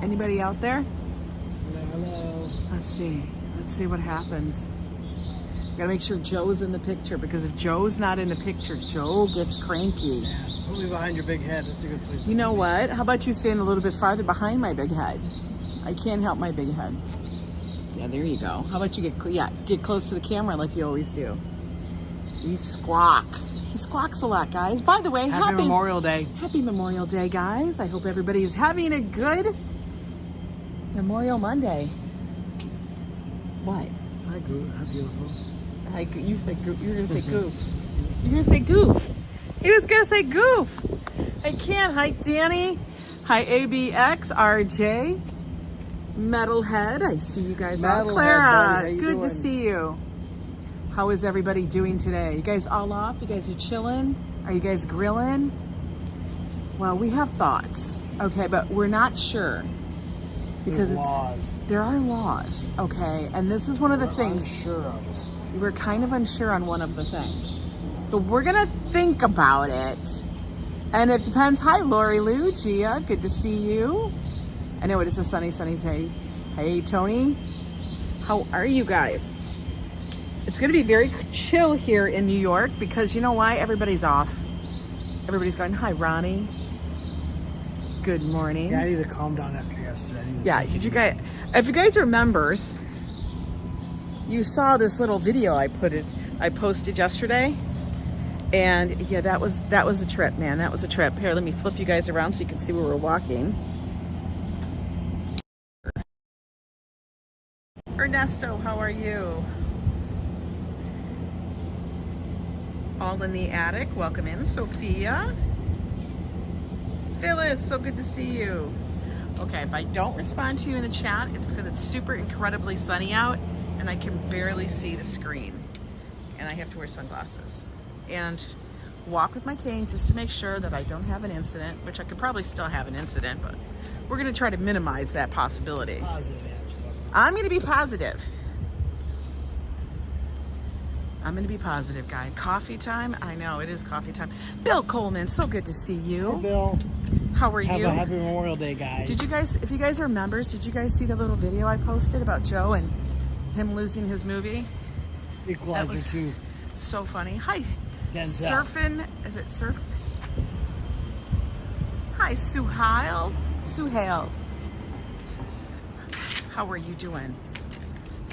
Anybody out there? Hello. Let's see what happens. Gotta make sure Joe's in the picture, because if Joe's not in the picture, Joe gets cranky. Yeah, put me behind your big head. That's a good place. You know what? How about you stand a little bit farther behind my big head? I can't help my big head. Yeah, there you go. How about you get close to the camera like you always do. You squawk. He squawks a lot, guys. By the way, Happy Memorial Day. Happy Memorial Day, guys. I hope everybody's having a good Memorial Monday. What? Hi, Goof. How beautiful. You said goof. You're gonna say goof. You're gonna say goof. He was gonna say goof. I can't. Hi, Danny. Hi, ABX, RJ, Metalhead. I see you guys all. Clara, good to see you. How is everybody doing today? You guys all off? You guys are chilling? Are you guys grilling? Well, we have thoughts, okay, but we're not sure. Because there are laws, okay, and this is one of the things. Unsure of it. We're kind of unsure on one of the things, but we're gonna think about it, and it depends. Hi, Lori Lou, Gia, good to see you. I know it is a sunny day. Hey, Tony, how are you guys? It's gonna be very chill here in New York because you know why? Everybody's off. Everybody's going. Hi, Ronnie. Good morning. Yeah, I need to calm down after yesterday. Yeah, did you guys? If you guys remember, you saw this little video I posted yesterday, and yeah, that was a trip, man. That was a trip. Here, let me flip you guys around so you can see where we're walking. Ernesto, how are you? All in the attic. Welcome in, Sophia. Phyllis, so good to see you. Okay, if I don't respond to you in the chat, it's because it's super incredibly sunny out and I can barely see the screen. And I have to wear sunglasses. And walk with my cane just to make sure that I don't have an incident, which I could probably still have an incident, but we're gonna try to minimize that possibility. Positive, Angela. I'm gonna be positive. I'm gonna be positive, guy. Coffee time? I know, it is coffee time. Bill Coleman, so good to see you. Hey, Bill. How are you? Have a happy Memorial Day, guys. Did you guys, if you guys are members, did you guys see the little video I posted about Joe and him losing his movie? Equalizer that was 2. So funny. Hi, Denzel. Surfin', is it Surf? Hi, Suhail. Suhail. How are you doing?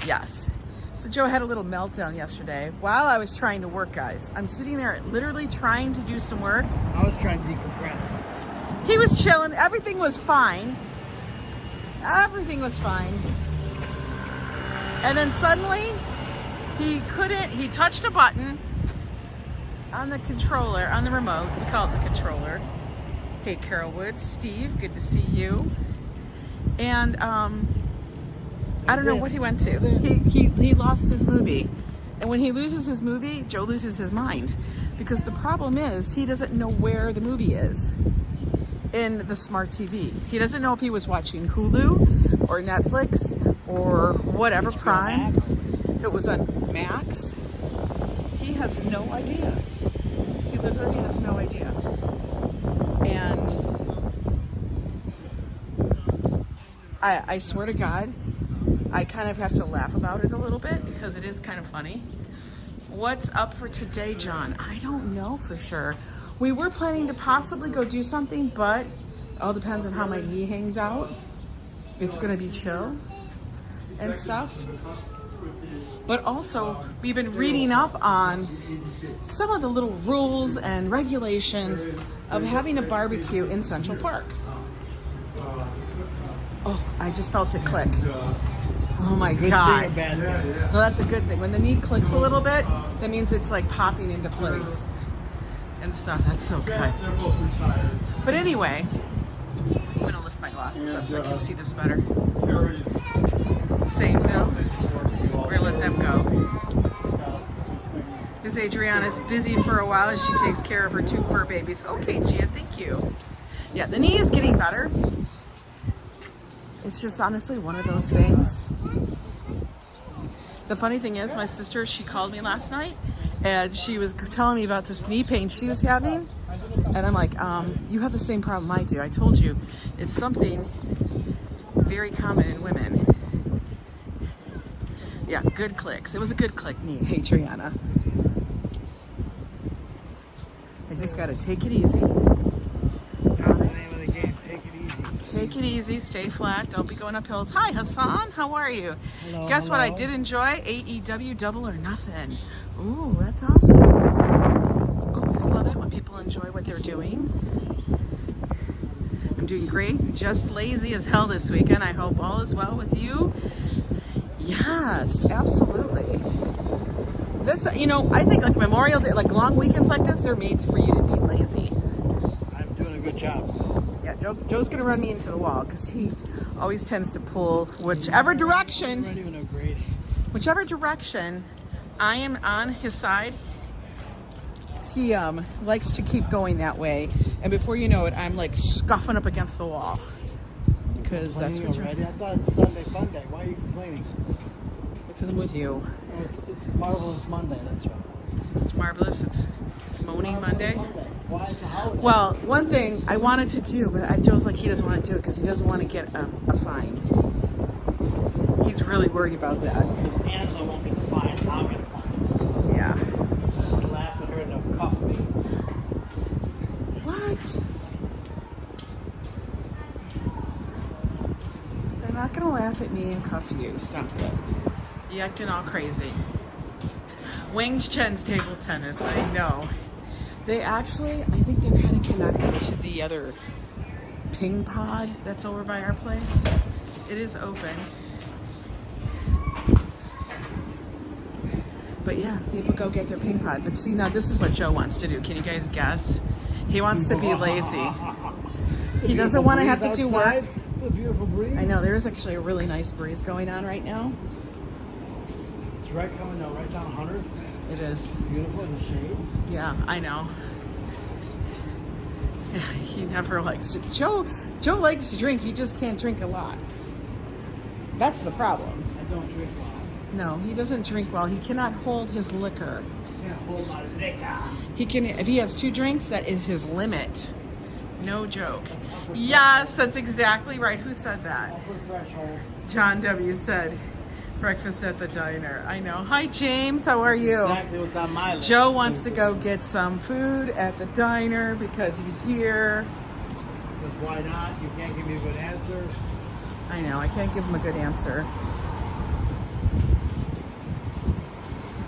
Yes. So Joe had a little meltdown yesterday while I was trying to work, guys. I'm sitting there literally trying to do some work. I was trying to decompress. He was chilling. Everything was fine. Everything was fine. And then suddenly, he touched a button on the controller, on the remote. We call it the controller. Hey, Carol Woods, Steve, good to see you. And I don't know what he went to. He lost his movie. And when he loses his movie, Joe loses his mind. Because the problem is, he doesn't know where the movie is in the smart TV. He doesn't know if he was watching Hulu or Netflix or whatever, Prime. If it was on Max. He has no idea. He literally has no idea. And I swear to God, I kind of have to laugh about it a little bit because it is kind of funny. What's up for today, John? I don't know for sure. We were planning to possibly go do something, but it all depends on how my knee hangs out. It's gonna be chill and stuff. But also, we've been reading up on some of the little rules and regulations of having a barbecue in Central Park. Oh, I just felt it click. Oh my God. Well, that's a good thing. When the knee clicks a little bit, that means it's like popping into place and stuff. That's so good. But anyway, I'm gonna lift my glasses up so I can see this better. Same, Bill. We're gonna let them go. Because Adriana's busy for a while as she takes care of her 2 fur babies. Okay, Gia, thank you. Yeah, the knee is getting better. It's just honestly one of those things. The funny thing is, my sister, she called me last night and she was telling me about this knee pain she was having. And I'm like, you have the same problem I do. I told you, it's something very common in women. Yeah, good clicks. It was a good click, hey Triana. I just gotta take it easy. That's the name of the game. Take it easy. Take it easy, stay flat, don't be going up hills. Hi Hassan, how are you? Hello, Guess what I hello. did enjoy? AEW Double or Nothing. Ooh, that's awesome. Always love it when people enjoy what they're doing. I'm doing great, just lazy as hell this weekend. I hope all is well with you. Yes, absolutely. That's, you know, I think like Memorial Day, like long weekends like this, they're made for you to be lazy. I'm doing a good job. Yeah, Joe's gonna run me into the wall because he always tends to pull whichever direction. I don't even know grading. Whichever direction I am on his side, he likes to keep going that way. And before you know it, I'm like scuffing up against the wall. Because that's what already. I thought it's Sunday fun day. Why are you complaining? Because I'm with you. Oh, it's Marvelous Monday. That's right. It's marvelous. It's Moaning Monday. Why it's a holiday? Well, one thing I wanted to do, but Joe's like he doesn't want to do it because he doesn't want to get a fine. He's really worried about that. Angela won't get the fine. I'll get a fine. Yeah. Just laugh at her and they'll cuff me. What? They're not gonna laugh at me and cuff you. Stop it. You acting all crazy. Wings Chen's table tennis. I know. They actually, I think they're kind of connected to the other ping pod that's over by our place. It is open. But yeah, people go get their ping pod. But see, now this is what Joe wants to do. Can you guys guess? He wants to be lazy. He doesn't want to have to do work. The beautiful breeze. I know, there is actually a really nice breeze going on right now. It's right coming down, right down 100th. It is. Beautiful in the shade. Yeah, I know. Yeah, he never likes to. Joe likes to drink. He just can't drink a lot. That's the problem. I don't drink well. No, he doesn't drink well. He cannot hold his liquor. I can't hold my liquor. He can, if he has 2 drinks, that is his limit. No joke. Yes, that's exactly right. Who said that? Upper threshold. John W. said, breakfast at the diner. I know. Hi, James. How are you? Exactly what's on my list. Joe wants to go get some food at the diner because he's here. Because why not? You can't give me a good answer. I know. I can't give him a good answer.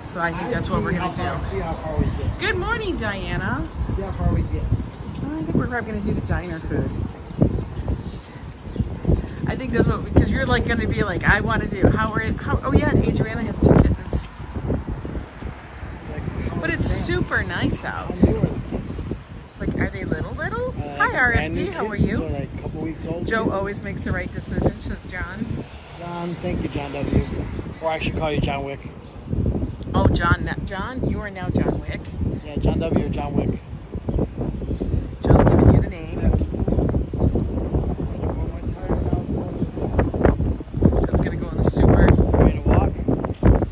So I think that's what we're going to do. See how far we get. Good morning, Diana. See how far we get. I think we're probably going to do the diner food. I think that's what, because you're like going to be like, I want to do, oh yeah, and Adriana has 2 kittens. But it's super nice out. How new are the kittens? Like, are they little? Hi, RFD, how are you? Like a couple weeks old. Joe always makes the right decision, says John. John, thank you, John W. Or I should call you John Wick. Oh, John, you are now John Wick. Yeah, John W. or John Wick. Joe's giving you the name. Joe's gonna go in the sewer. Ready to walk?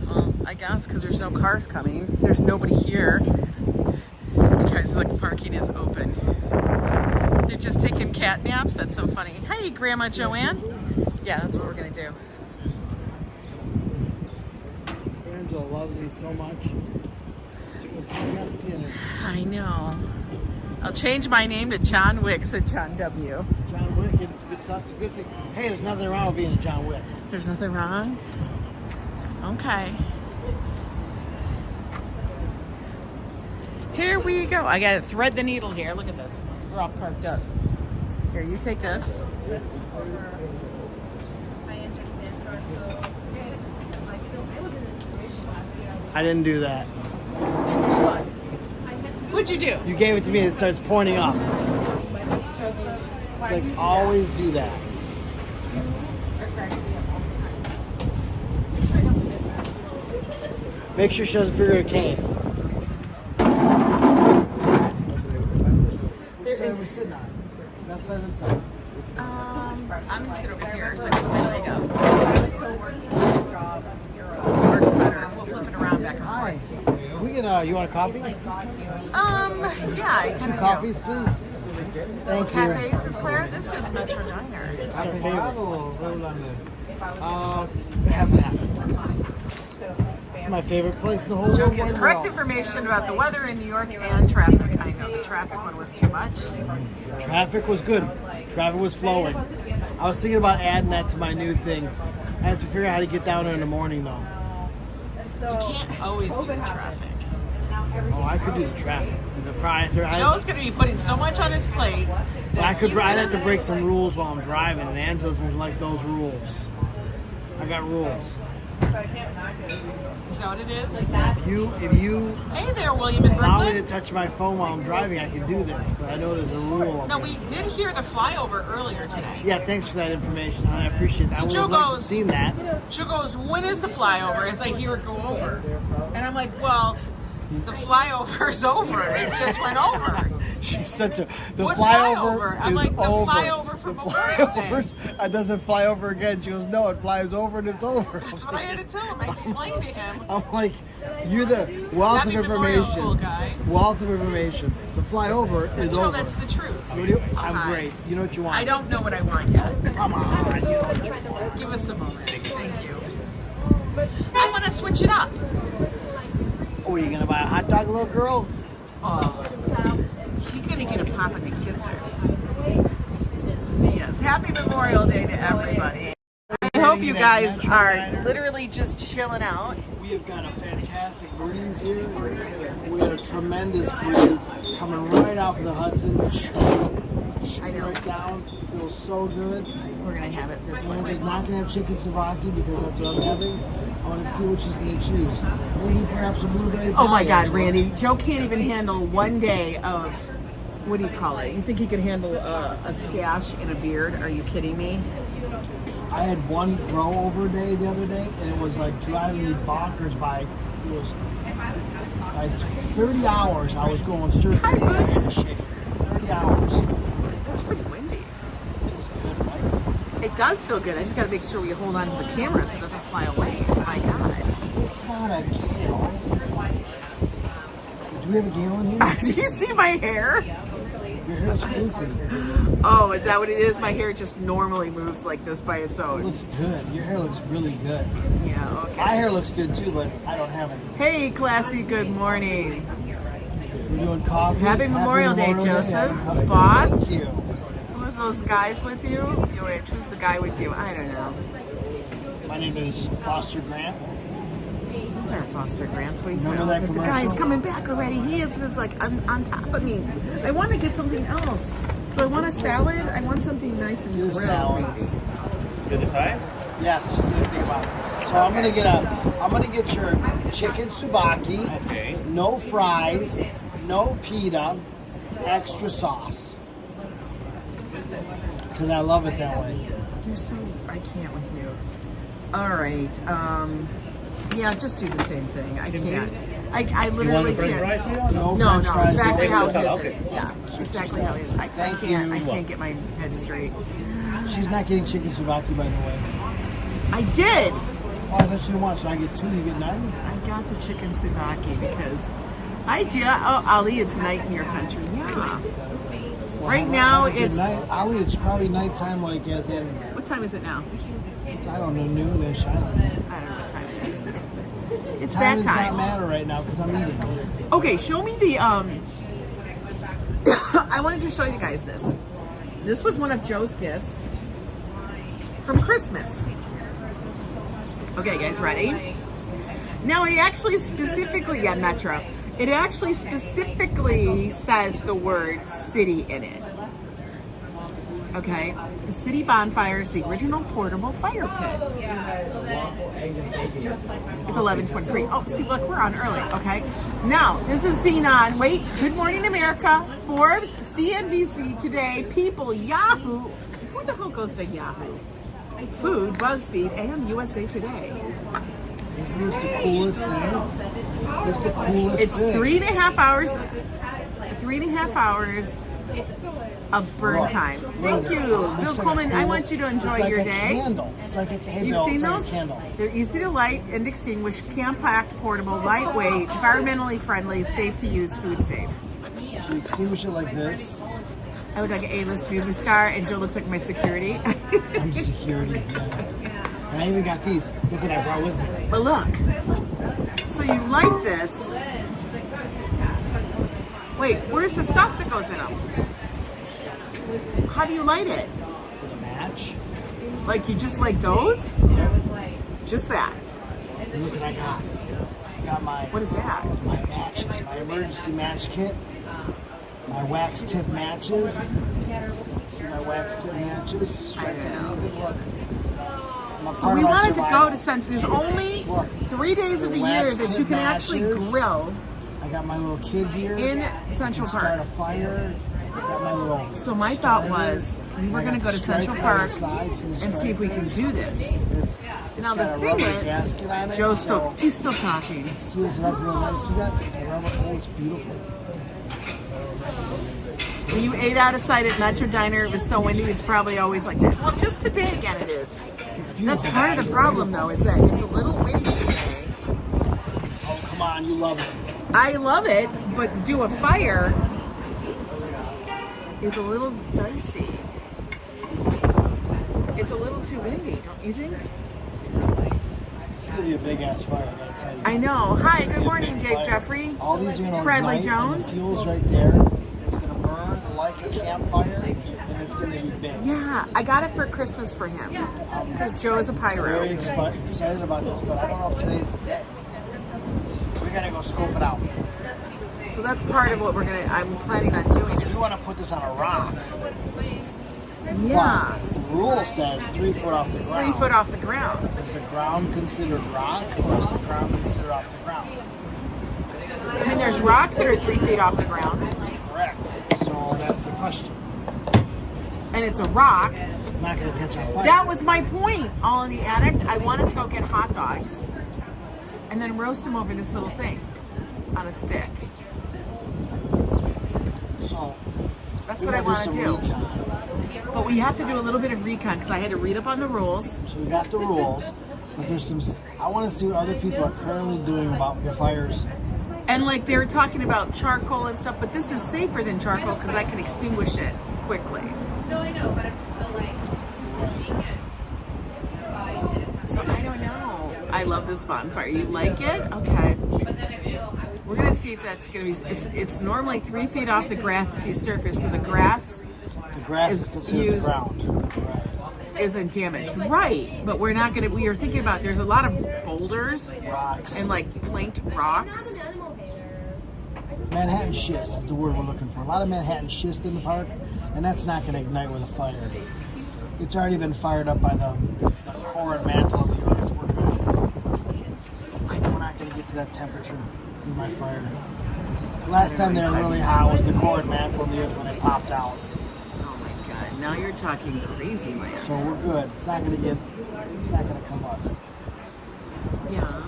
Well, I guess, because there's no cars coming. There's nobody here. Because like parking is open. They've just taken cat naps. That's so funny. Hey, Grandma Joanne. Yeah, that's what we're gonna do. Angela loves me so much. She will take me out to dinner. I know. I'll change my name to John Wick, said John W. John Wick, it's good stuff. It's a good thing. Hey, there's nothing wrong with being a John Wick. There's nothing wrong? Okay. Here we go. I gotta thread the needle here. Look at this. We're all parked up. Here, you take this. I didn't do that. What'd you do? You gave it to me and it starts pointing up. It's like, always do that. Make sure she doesn't figure a cane. We're sitting on. That side of the side. I'm gonna sit over here so I can put my leg up. Works better. We'll flip it around back and Hi. forth. We can, you want a coffee? Yeah, I kind of Coffees, please. Thank you. Cafes is Claire. This is Metro Diner. It's our favorite. Half and half. It's my favorite place in the whole Joe world. gives correct information about the weather in New York and traffic. I know the traffic one was too much. Traffic was good. Traffic was flowing. I was thinking about adding that to my new thing. I have to figure out how to get down there in the morning though. You can't always do the traffic. Oh, I could do the traffic. Joe's going to be putting so much on his plate. I'd have to break some rules while I'm driving, and Angela doesn't like those rules. I got rules. Is that what it is? If you Hey there, William in allow me to Brooklyn. touch my phone while I'm driving, I can do this, but I know there's a rule. No, we did hear the flyover earlier today. Yeah, thanks for that information, honey. I appreciate that. So I Joe would have liked to goes- seen that. Joe goes, when is the flyover? As I hear it go over. And I'm like, well, the flyover's over. It just went over. She's such a. The What flyover flyover? I'm is like, the over. flyover from The Memorial Day. flyover, it doesn't fly over again. She goes, no, it flies over and it's over. That's what I had to tell him. I explained to him. I'm like, you're the wealth Happy of Memorial, information. cool guy. Wealth of information. The flyover is Joe, over. that's the truth. What do you- I'm Hi. great. You know what you want. I don't know what I want yet. Come on. You know what you want. Give us a moment. Thank you. I want to switch it up. Oh, are you going to buy a hot dog, little girl? Oh, he's gonna get a pop and a kisser. Yes, happy Memorial Day to everybody. I hope you guys are literally just chilling out. We have got a fantastic breeze here. We had a tremendous breeze coming right off of the Hudson. I know. Right down. Feels so good. We're gonna have it this way. Angela's not going to have chicken souvlaki because that's what I'm having. I want to see what she's going to choose. Maybe perhaps a blueberry pie. Oh my God, Angela. Randy! Joe can't even handle one day of what do you call it? You think he can handle a stash and a beard? Are you kidding me? I had one grow over day the other day, and it was like driving me bonkers by, it was like 30 hours I was going straight Hi, Boots. 30 hours. That's pretty windy. Feels good, right? It does feel good. I just gotta make sure we hold on to the camera so it doesn't fly away. Oh my God. It's not a gale. Do we have a gale in here? Do you see my hair? Your hair's floofy. Oh, is that what it is? My hair just normally moves like this by its It own. looks good. Your hair looks really good. Yeah, okay. My hair looks good too, but I don't have it. Hey, classy, good morning. We're doing coffee. Happy Memorial Day, Joseph. Happy coffee. Boss. Thank you. Who's those guys with you? Who's the guy with you? I don't know. My name is Foster Grant. Those are Foster Grants. What are you Remember talking that about? The commercial? guy's coming back already. He is like on top of me. I want to get something else. Do I want a salad? I want something nice and Get a grilled, salad. maybe. You decide? Yes, just didn't think about it. So I'm gonna get your chicken souvlaki, Okay. no fries, no pita, extra sauce. Because I love it that way. You're so I can't with you. All right. Yeah, just do the same thing. I can't. I You want literally the french can't. fries for you? No, No, French no, fries. exactly how it Okay. is. Yeah, exactly how it is. I Thank can't. you. I can't get my head straight. She's not getting chicken souvlaki, by the way. I did. Oh, I thought you didn't want, so I get two, you get none? I got the chicken souvlaki because Ali, it's night in your country. Yeah. Right now it's Ali, it's probably nighttime, like as in, what time is it now? I don't know, noonish. I don't know. I don't know what time it is. It's Time that does time. not matter right now because I'm eating. Okay, show me the I wanted to show you guys this. This was one of Joe's gifts from Christmas. Okay, guys, ready? Now it actually specifically, Metro. It actually specifically says the word city in it. Okay, the city bonfires, the original portable fire pit. It's 11:23. Oh, see, look, we're on early. Okay, now this is seen on. Wait, Good Morning America, Forbes, CNBC Today, People, Yahoo. Who the hell goes to Yahoo? Food, BuzzFeed, and USA Today. Isn't this the coolest thing? It's the coolest It's thing. 3.5 hours. 3.5 hours of burn Look, time. look Thank at you, this. It Bill looks like Coleman. a I cool- want you to enjoy it's like your a day. Candle. It's like a hey, You've Bill, seen it's like a those? candle. They're easy to light and extinguish, compact, portable, lightweight, environmentally friendly, safe to use, food safe. You extinguish it like this. I look like an A-list movie star, and Joe looks like my security. I'm security. Yeah. And I even got these. Look what I brought with me. But look, so you light this. Wait, where's the stuff that goes in them? How do you light it? With a match. Like you just like those? Just that. And look what I got. I got my. What is that? My matches. My emergency match kit. My wax tip matches. See my wax tip matches? Strike look. So we wanted to go to Central. There's only 3 days of the year that you can actually grill. I got my little kid here. In Central Park. Start a fire. Got my little so my thought was we were going to go to Central Park and see if we can do this. It's now the thing is, Joe's he's still talking. It seals it up real nice. See that? It's a rubber. Oh, it's beautiful. When you ate out of sight at Metro Diner, it was so windy, it's probably always like that. Well, just today again it is. That's part of the problem though, it's that it's a little windy today. Oh, come on, you love it. I love it, but to do a fire is a little dicey. It's a little too windy, don't you think? It's gonna be a big ass fire, I gotta tell you. I know. Hi, good morning, Dave Jeffrey. All these are gonna Bradley ignite, Jones. And the fuel's right there. It's gonna burn like a campfire, and it's gonna be big. Yeah, I got it for Christmas for him because Joe is a pyro. Very excited about this, but I don't know if today's the day. We're gonna go scope it out. So that's part of what I'm planning on doing. You want to put this on a rock. Yeah. But the rule says 3 foot off the ground. 3 foot off the ground. Is the ground considered rock, or is the ground considered off the ground? I mean, there's rocks that are 3 feet off the ground. Correct. So that's the question. And it's a rock. It's not going to catch on fire. That was my point. All in the attic. I wanted to go get hot dogs and then roast them over this little thing on a stick. So that's what I want to do. But we have to do a little bit of recon because I had to read up on the rules. So we got the rules, but there's some. I want to see what other people are currently doing about the fires. And like they were talking about charcoal and stuff, but this is safer than charcoal because I can extinguish it quickly. No, I know, but I'm still like. So I don't know. I love this bonfire. You like it? Okay. We're gonna see if that's gonna be. It's normally 3 feet off the grassy surface, so the grass. The grass is considered the ground. Isn't damaged, right? But we're not gonna. We are thinking about. There's a lot of boulders, Rocks, and like planked rocks. Manhattan schist is the word we're looking for. A lot of Manhattan schist in the park, and that's not going to ignite with a fire. It's already been fired up by the core and mantle of the earth. We're good. We're not going to get to that temperature with my fire. The last time they were really hot was the core and mantle of the earth when they popped out. Oh my God! Now you're talking crazy land. So we're good. It's not going to combust. Yeah.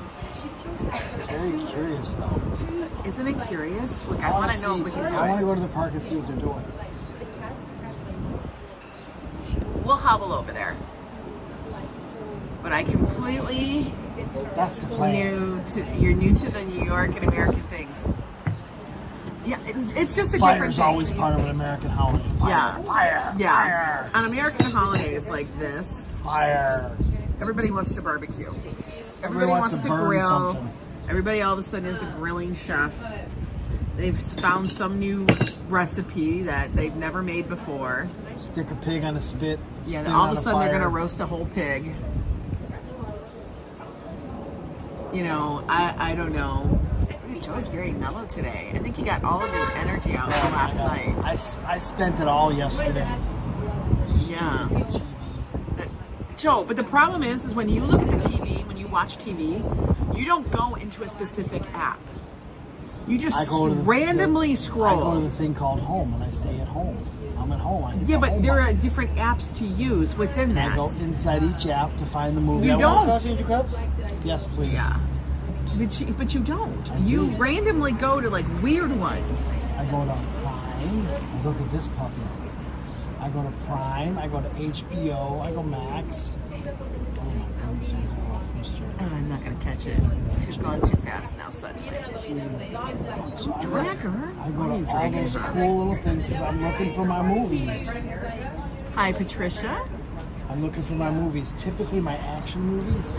It's very curious though. Isn't it curious? Look, I want to know if we can do it. I want to go to the park and see what they're doing. We'll hobble over there. But I completely That's the plan. You're new to the New York and American things. Yeah, it's just a Fire's different thing. always part of an American holiday. Fire, Yeah. fire, Yeah. fire. On American holidays like this, Fire. everybody wants to barbecue. Everybody wants to burn grill. something. Everybody all of a sudden is a grilling chef. They've found some new recipe that they've never made before. Stick a pig on a spit. Yeah, spit and all it of a on sudden they're fire. going to roast a whole pig. You know, I don't know. Joe's very mellow today. I think he got all of his energy out from last night. I spent it all yesterday. Yeah. TV. Joe, but the problem is when you look at the TV, when you watch TV, you don't go into a specific app. You just randomly scroll. I go to the thing called home when I stay at home. I'm at home. Yeah, but there are different apps to use within that. I go inside each app to find the movie. You don't. Yes, please. Yeah. But you don't. You randomly go to like weird ones. I go to Prime. I look at this puppy. I go to Prime. I go to HBO. I go Max. Oh my goodness. lobster. Oh, I'm not gonna catch it. She's gone too fast now suddenly. So Drag her? I Why go are you to all dragging those her? cool little things because I'm looking for my movies. Hi, Patricia. I'm looking for my movies. Typically, my action movies.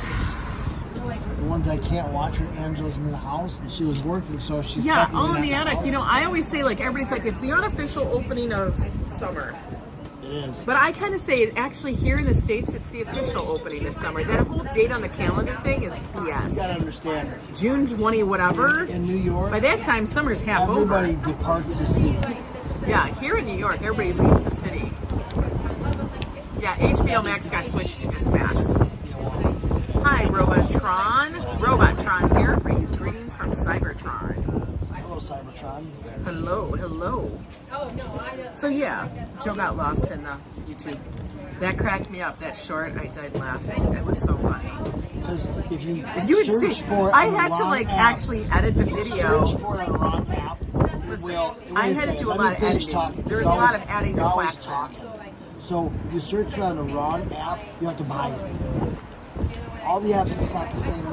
The ones I can't watch when Angela's in the house and she was working, so she's Yeah, technically oh, in not the attic. house. You know, I always say, like, everybody's like, it's the unofficial opening of summer. It is. But I kind of say it actually here in the States, it's the official opening of summer. That whole date on the calendar thing is You gotta BS. understand. June 20 whatever. In New York, By that time, summer's half everybody over. departs the city. Yeah, here in New York, everybody leaves the city. Yeah, HBO Max got switched to just Max. Hi, Robotron. Robotron's here for you. Greetings from Cybertron. Hello, Cybertron. Hello, hello. So yeah, Joe got lost in the YouTube. That cracked me up. That short, I died laughing. It was so funny. Because if you would search see, for it I on the had to wrong like app, actually edit the video. Search for it on the wrong app. Listen, Well, I had to do a lot of editing. There was a lot of adding You're to always quack. talking. So if you search for it on the wrong app, you have to buy it. All the apps it's not the same.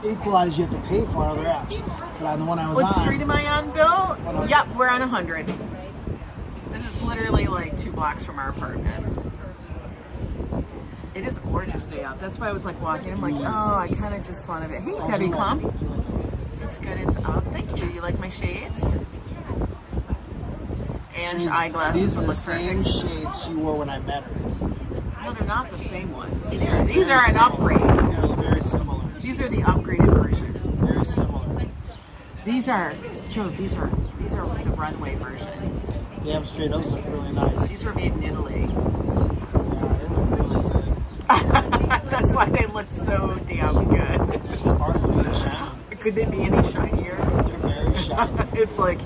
Equalize, you have to pay for other apps. But on the one I was What on, street am I on, Bill? Yep, we're on 100. This is literally like 2 blocks from our apartment. It is gorgeous day out. That's why I was like walking. I'm like, oh, I kind of just want to be. Hey, Debbie Clump. It's good. It's up. Thank you. You like my shades? And eyeglasses. These are would the look same perfect. shades she wore when I met her. No, they're not the same ones. These Very are an similar. upgrade. They're very similar. These are the upgraded version. Very similar. These are, Joe. These are the runway version. Damn straight, those look really nice. These were made in Italy. Yeah, they look really good. That's why they look so damn good. They're sparkly and shiny. Could they be any shinier? They're very shiny. It's like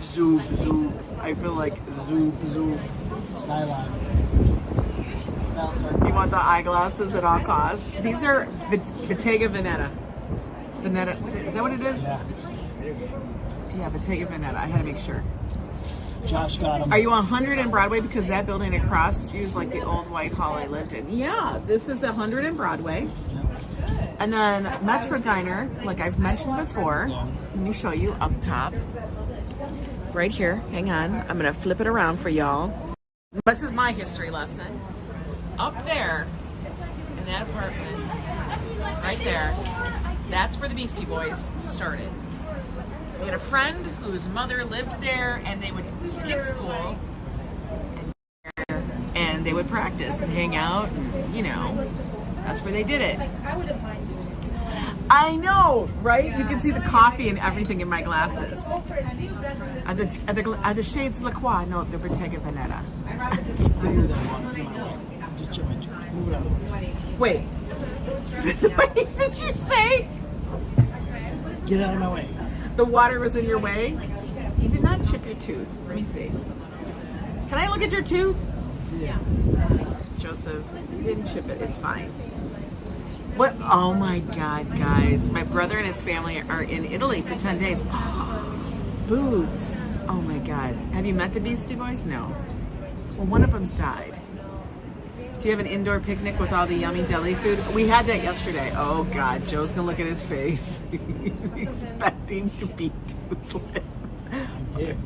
zoop zoop. I feel like zoop zoop. Skyline. You want the eyeglasses at all costs? These are Bottega Veneta. Veneta, is that what it is? Yeah. Yeah, Bottega Veneta. I had to make sure. Josh got them. Are you on 100 in Broadway? Because that building across is like the old Whitehall I lived in. Yeah, this is 100 in Broadway. And then Metro Diner, like I've mentioned before. Let me show you up top. Right here. Hang on. I'm going to flip it around for y'all. This is my history lesson. Up there in that apartment, right there, that's where the Beastie Boys started. We had a friend whose mother lived there, and they would skip school and they would practice and hang out, and, you know, that's where they did it. I know, right? You can see the coffee and everything in my glasses. Are the shades La Croix? No, they're Bottega Veneta. Move that one to my way. Just chip my turn. Move it out. Wait. Wait, did you say Get out of my way. the water was in your way? You did not chip your tooth. Let me see. Can I look at your tooth? Yeah. Joseph, you didn't chip it. It's fine. What? Oh my God, guys. My brother and his family are in Italy for 10 days. Boots. Oh my God. Have you met the Beastie Boys? No. Well, one of them's died. Do you have an indoor picnic with all the yummy deli food? We had that yesterday. Oh God, Joe's gonna look at his face. He's expecting to be toothless. I did.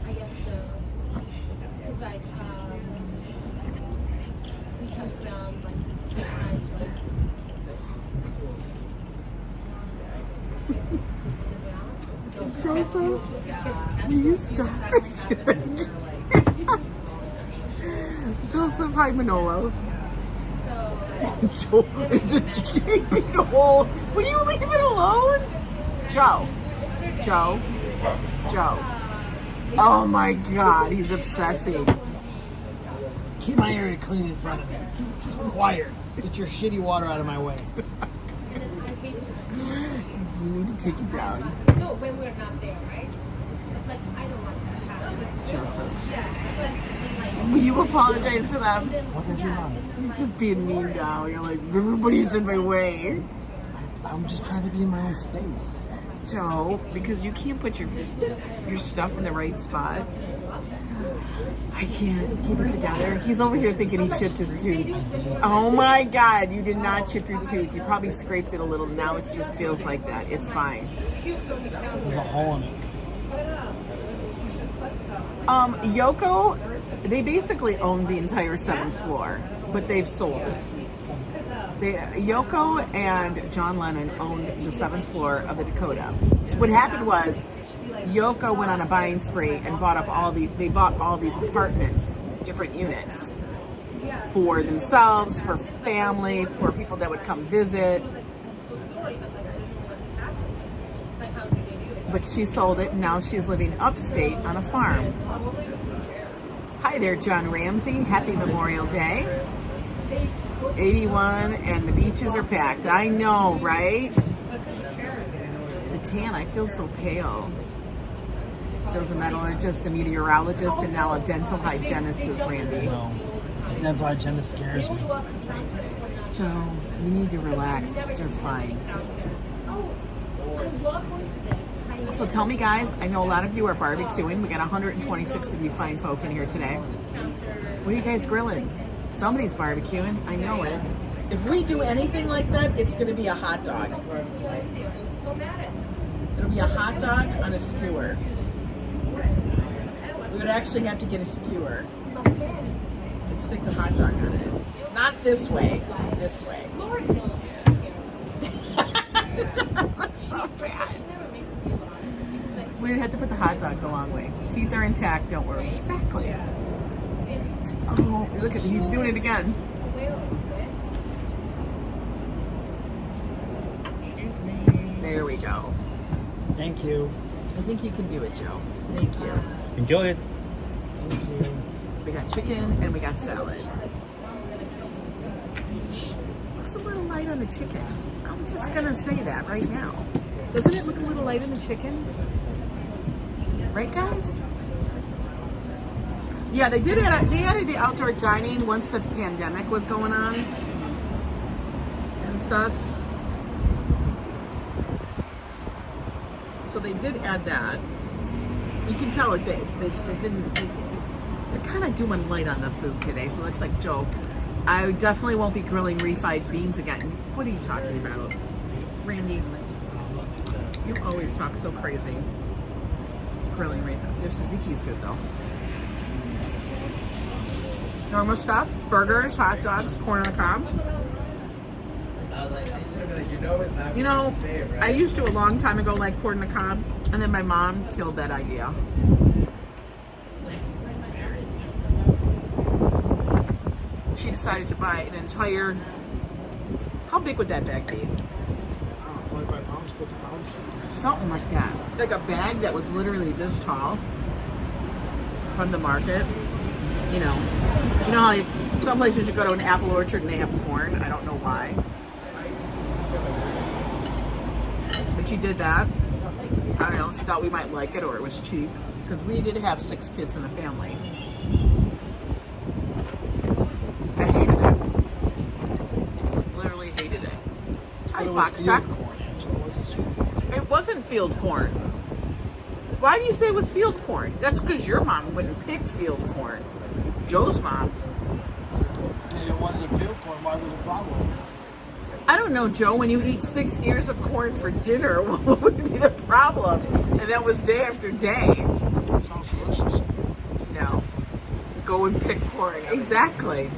I guess so. Because like, we come down like 2 times Joseph, will you stop? Joseph, hi Manolo. Joe, it's a gaping hole. Will you leave it alone? Joe. Joe. Joe. Oh my God, he's obsessing. Keep my area clean in front of me. Quiet. Get your shitty water out of my way. You need to take it down. No, when we're not there, right? But like, I don't want to have Joseph. Yeah, but like, Will you apologize to them? What did you want? You're just being mean now. You're like, everybody's in my way. I'm just trying to be in my own space. Joe, because you can't put your stuff in the right spot. I can't keep it together. He's over here thinking he chipped his tooth. Oh my God, you did not chip your tooth. You probably scraped it a little. Now it just feels like that. It's fine. There's a hole in it. Yoko, they basically own the entire 7th floor, but they've sold it. Yoko and John Lennon owned the 7th floor of the Dakota. So what happened was, Yoko went on a buying spree and bought all these apartments, different units, for themselves, for family, for people that would come visit. But she sold it, and now she's living upstate on a farm. Hi there, John Ramsey. Happy Memorial Day. 81, and the beaches are packed. I know, right? The tan, I feel so pale. Joe's a metallurgist, a meteorologist, and now a dental hygienist, is Randy. No, dental hygienist scares me. Joe, you need to relax. It's just fine. So tell me, guys, I know a lot of you are barbecuing. We got 126 of you fine folk in here today. What are you guys grilling? Somebody's barbecuing. I know it. If we do anything like that, it's going to be a hot dog. It'll be a hot dog on a skewer. We would actually have to get a skewer and stick the hot dog on it. Not this way. This way. So bad. We'd have to put the hot dog the long way. Teeth are intact, don't worry. Exactly. Oh, look at he's doing it again. There we go. Thank you. I think you can do it, Joe. Thank you. Enjoy it. Thank you. We got chicken and we got salad. Looks a little light on the chicken. I'm just gonna say that right now. Doesn't it look a little light on the chicken? Right, guys? Yeah, they added the outdoor dining once the pandemic was going on and stuff. So they did add that. You can tell it they're kind of doing light on the food today. So it looks like, Joe, I definitely won't be grilling refried beans again. What are you talking about? Randy, you always talk so crazy. Grilling refried. Their Suzuki's good though. Normal stuff, burgers, hot dogs, corn on the cob. You know, I used to a long time ago like corn on the cob, and then my mom killed that idea. She decided to buy an entire, how big would that bag be? 25 pounds, 50 pounds. Something like that. Like a bag that was literally this tall from the market. You know how some places you go to an apple orchard and they have corn. I don't know why. But she did that. I don't know. She thought we might like it or it was cheap. Because we did have 6 kids in the family. I hated it. Literally hated it. Hi, Foxtrot. It wasn't field corn. Why do you say it was field corn? That's because your mom wouldn't pick field corn. Joe's mom. And it wasn't field corn. Why was it a problem? I don't know, Joe. When you eat 6 ears of corn for dinner, what would be the problem? And that was day after day. Sounds delicious. No. Go and pick corn. Exactly.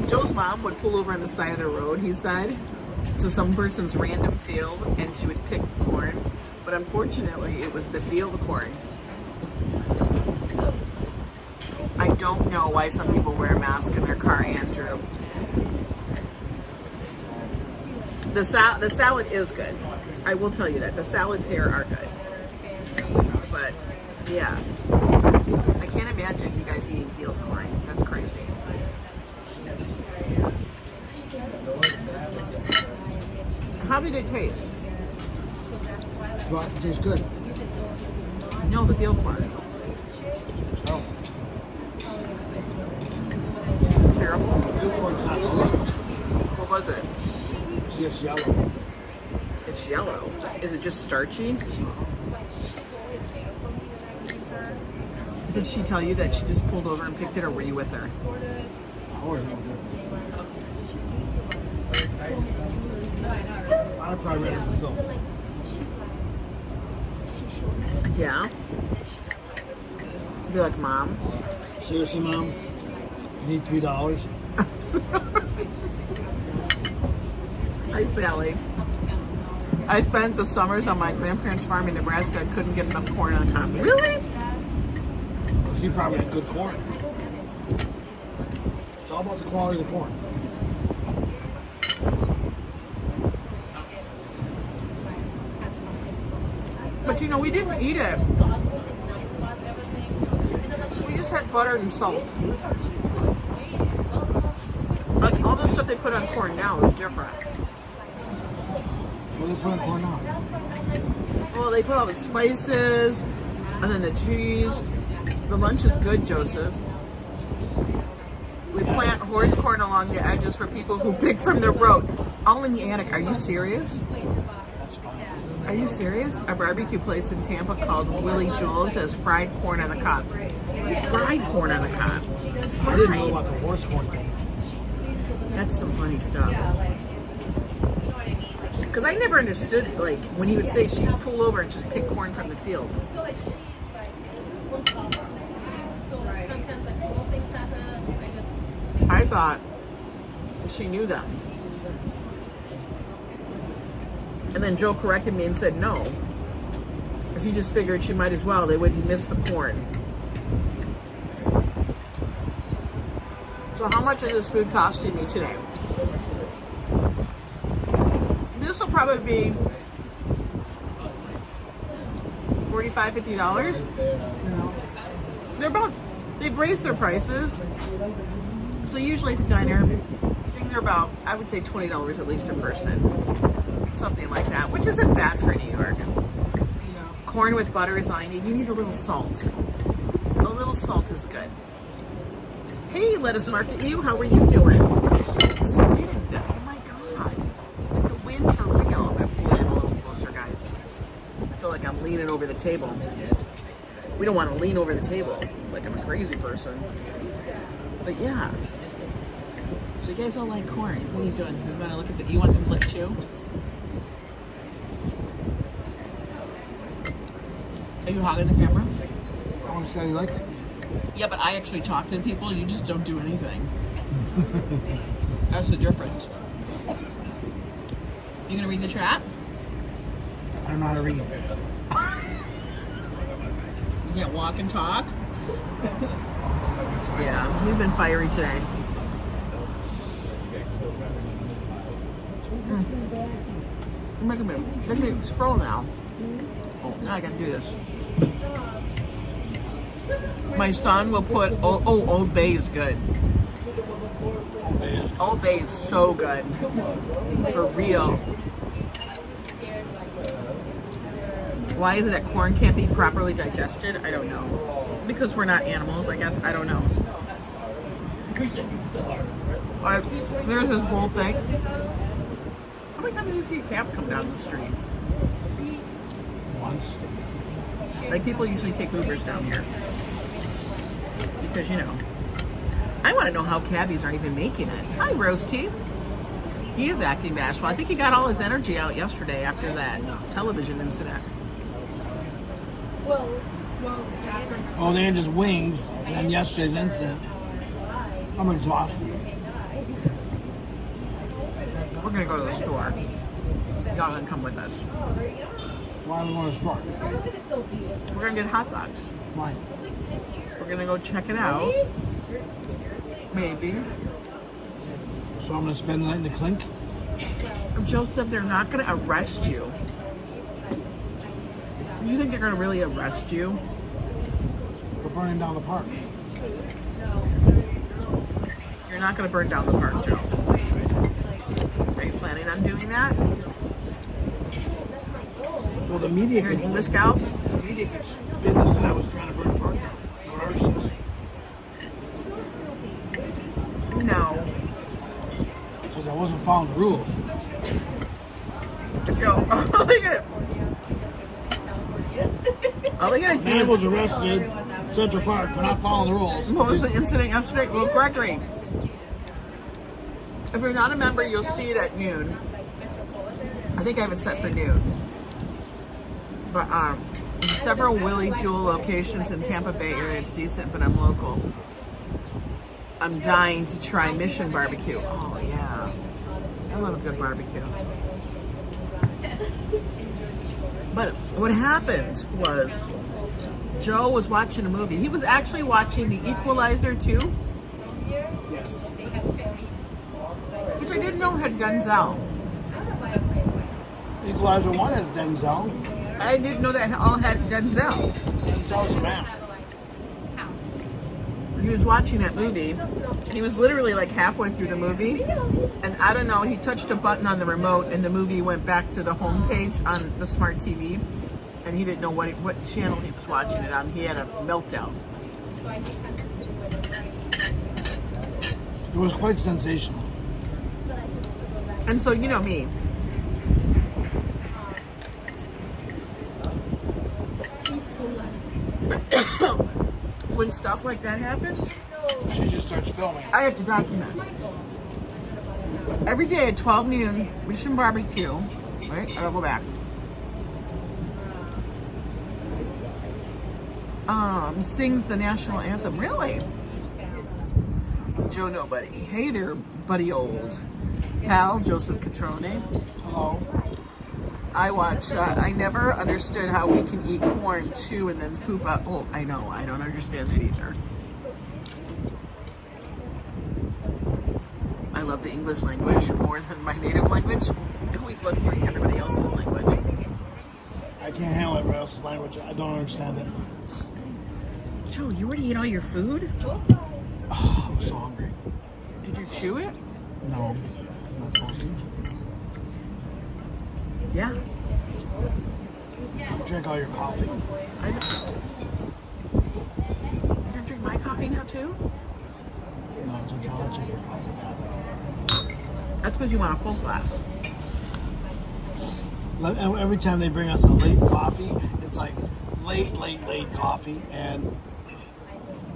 Joe's mom would pull over on the side of the road, he said, to some person's random field, and she would pick the corn. But unfortunately, it was the field corn. I don't know why some people wear a mask in their car, Andrew. The salad is good. I will tell you that. The salads here are good. But, yeah. I can't imagine you guys eating field corn. That's crazy. How did it taste? But it tastes good. No, the field corn. Oh. Terrible. Field corn's not sweet. What was it? It's just yellow. It's it's yellow. Is it just starchy? Did she tell you that she just pulled over and picked it, or were you with her? I wasn't with it. I'd probably read it for filth. Yeah. Be like, Mom. Seriously, Mom? You need $3? Hi, Sally. I spent the summers on my grandparents' farm in Nebraska. I couldn't get enough corn on the cob. Really? She probably had good corn. It's all about the quality of the corn. But you know, we didn't eat it. We just had butter and salt. Like all the stuff they put on corn now is different. What do they put on corn now? Well, they put all the spices and then the cheese. The lunch is good, Joseph. We plant horse corn along the edges for people who pick from their road. All in the attic. Are you serious? That's fine. Are you serious? A barbecue place in Tampa called Willie Joel's has fried corn on the cob. Fried corn on the cob. I didn't know about the horse corn thing. That's some funny stuff. Because I never understood, like, when he would say she'd pull over and just pick corn from the field. So like she's like one stop. So sometimes like small things happen. I thought she knew that. And then Joe corrected me and said no. She just figured she might as well. They wouldn't miss the corn. So how much is this food costing me today? This will probably be $45, $50. They've raised their prices. So usually at the diner, things are about, I would say $20 at least a person. Something like that, which isn't bad for New York. Corn with butter is all you need. You need a little salt. A little salt is good. Hey, Lettuce Market You, how are you doing? It's wind. Oh my God. Like the wind for real. I'm going to pull it in a little closer, guys. I feel like I'm leaning over the table. We don't want to lean over the table like I'm a crazy person. But yeah. So you guys all like corn. What are you doing? You want to look at you want them to lick you? Are you hogging the camera? I want to say you like it. Yeah, but I actually talk to people. You just don't do anything. That's the difference. You gonna read the chat? I don't know how to read. You can't walk and talk? Yeah, we've been fiery today. Make me scroll now. Oh, now I gotta do this. My son will put, Old Bay is good. Old Bay is so good. For real. Why is it that corn can't be properly digested? I don't know. Because we're not animals, I guess. I don't know. Like, there's this whole thing. How many times do you see a cab come down the street? Once. Like, people usually take Ubers down here. Because, you know, I want to know how cabbies are even making it. Hi, Roasty. He is acting bashful. I think he got all his energy out yesterday after that television incident. Oh, they had just wings, and then yesterday's incident. I'm exhausted. We're going to go to the store. Y'all going to come with us. Why do we want to start? We're going to get hot dogs. Why? We're going to go check it out. Maybe. So I'm going to spend the night in the clink? Joseph, they're not going to arrest you. You think they're going to really arrest you? We're burning down the park. You're not going to burn down the park, Joe. Are you planning on doing that? Well, the media You're an could, English gal? the media could spin this that I was trying to burn the park down. What ours says. No. Because I wasn't following the rules. If Joe. Look at it. All we gotta do Man is was arrested in Central Park for not following the rules. what was the incident yesterday? Well, Gregory. If you're not a member, you'll see it at noon. I think I have it set for noon. But several Willie Jewell locations in Tampa Bay area. It's decent, but I'm local. I'm dying to try Mission Barbecue. Oh yeah, I love a good barbecue. But what happened was Joe was watching a movie. He was actually watching The Equalizer 2, Yes. which I didn't know had Denzel. Equalizer 1 has Denzel. I didn't know that all had Denzel. Denzel's the man. He was watching that movie, and he was literally like halfway through the movie, and I don't know, he touched a button on the remote, and the movie went back to the home page on the smart TV, and he didn't know what channel he was watching it on. He had a meltdown. It was quite sensational. And so, you know me. When stuff like that happens, She just starts filming. I have to document. Every day at 12 noon, Mission Barbecue, right? I'll go back. Sings the national anthem. Really? Joe Nobody. Hey there, buddy old. Pal, Joseph Catrone. Hello. I watch, I never understood how we can eat corn, chew, and then poop out. Oh, I know, I don't understand that either. I love the English language more than my native language. I always love hearing everybody else's language. I can't handle everybody else's language. I don't understand it. Joe, you already ate all your food? Oh, I'm so hungry. Did you chew it? No. I'm not supposed to. Yeah. Drink all your coffee. I You're gonna drink my coffee now too? No, it's okay. I'll drink your coffee. That's because you want a full glass. Every time they bring us a late coffee, it's like late coffee, and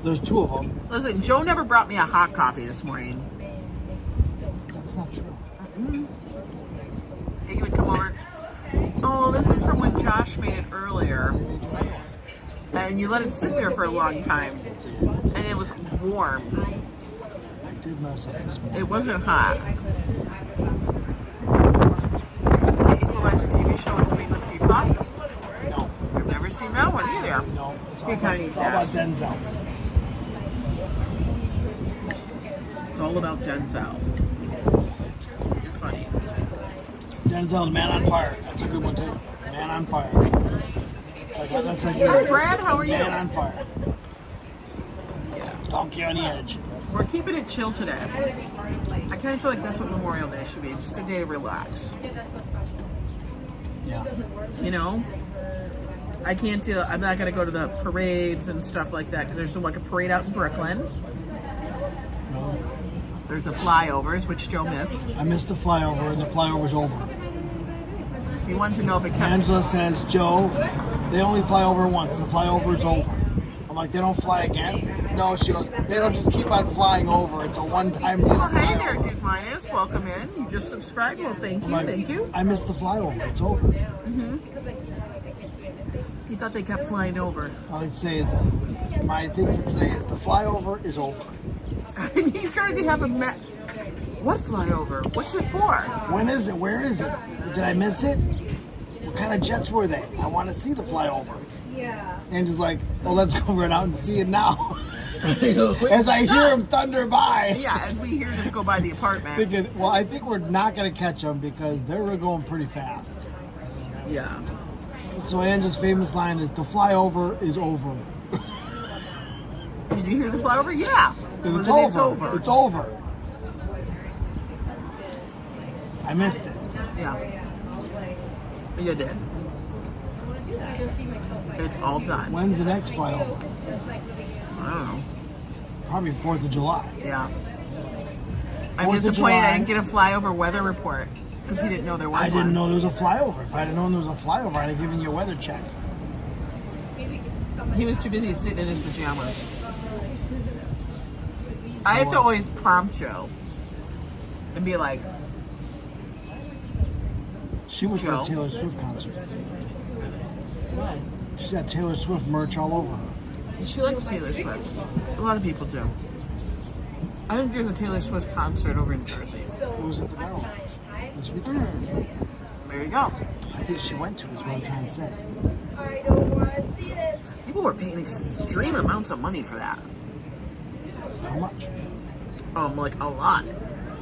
there's two of them. Listen, Joe never brought me a hot coffee this morning. That's not true. Hey, you would come over. Oh, this is from when Josh made it earlier. And you let it sit there for a long time. And it was warm. I did mess up this morning. It wasn't hot. The Equalizer TV show with Queen Latifah? No. I've never seen that one either. No. It's You all, kinda need it's all about Denzel. It's all about Denzel. You're funny. Denzel, the man on fire. That's a good one too. Man on fire. That's like Hi, Brad. How are you? Man on fire. Donkey on the edge. We're keeping it chill today. I kind of feel like that's what Memorial Day should be. Just a day to relax. Yeah. You know? I can't do, I'm not going to go to the parades and stuff like that because there's like a parade out in Brooklyn. No. There's the flyovers, which Joe missed. I missed the flyover, and the flyover's over. He wanted to know if it kept... Angela says, Joe, they only fly over once. The flyover's over. I'm like, they don't fly again? No, she goes, they don't just keep on flying over. It's a one-time deal. Well, hey there, Duke Minus. Welcome in. You just subscribed. Well, thank you. Like, Thank you. I missed the flyover. It's over. He thought they kept flying over. All I'd say is, my thing for today is the flyover is over. He started to have a What flyover? What's it for? When is it? Where is it? Did I miss it? What kind of jets were they? I want to see the flyover. Yeah. And just like, well, let's go run out and see it now. As I hear him thunder by. Yeah, as we hear them go by the apartment. Thinking, well, I think we're not going to catch them because they were going pretty fast. Yeah. So Angela's famous line is, the flyover is over. Did you hear the flyover? Yeah. And Well, it's then over. It's over. It's over. I missed it. Yeah. You did. It's all done. When's the next flyover? I don't know. Probably 4th of July. Yeah. I'm 4th of disappointed I July. didn't get a flyover weather report. Because he didn't know there was I one. didn't know there was a flyover. If I'd have known there was a flyover, I'd have given you a weather check. He was too busy sitting in his pajamas. I have to always prompt Joe and be like, She was at a Taylor Swift concert. She's got Taylor Swift merch all over her. she likes Taylor Swift. A lot of people do. I think there's a Taylor Swift concert over in Jersey. It was at the Barrel this weekend. There you go. I think she went to is what I'm trying to say. I don't want to see this. People were paying extreme amounts of money for that. How much? Like a lot.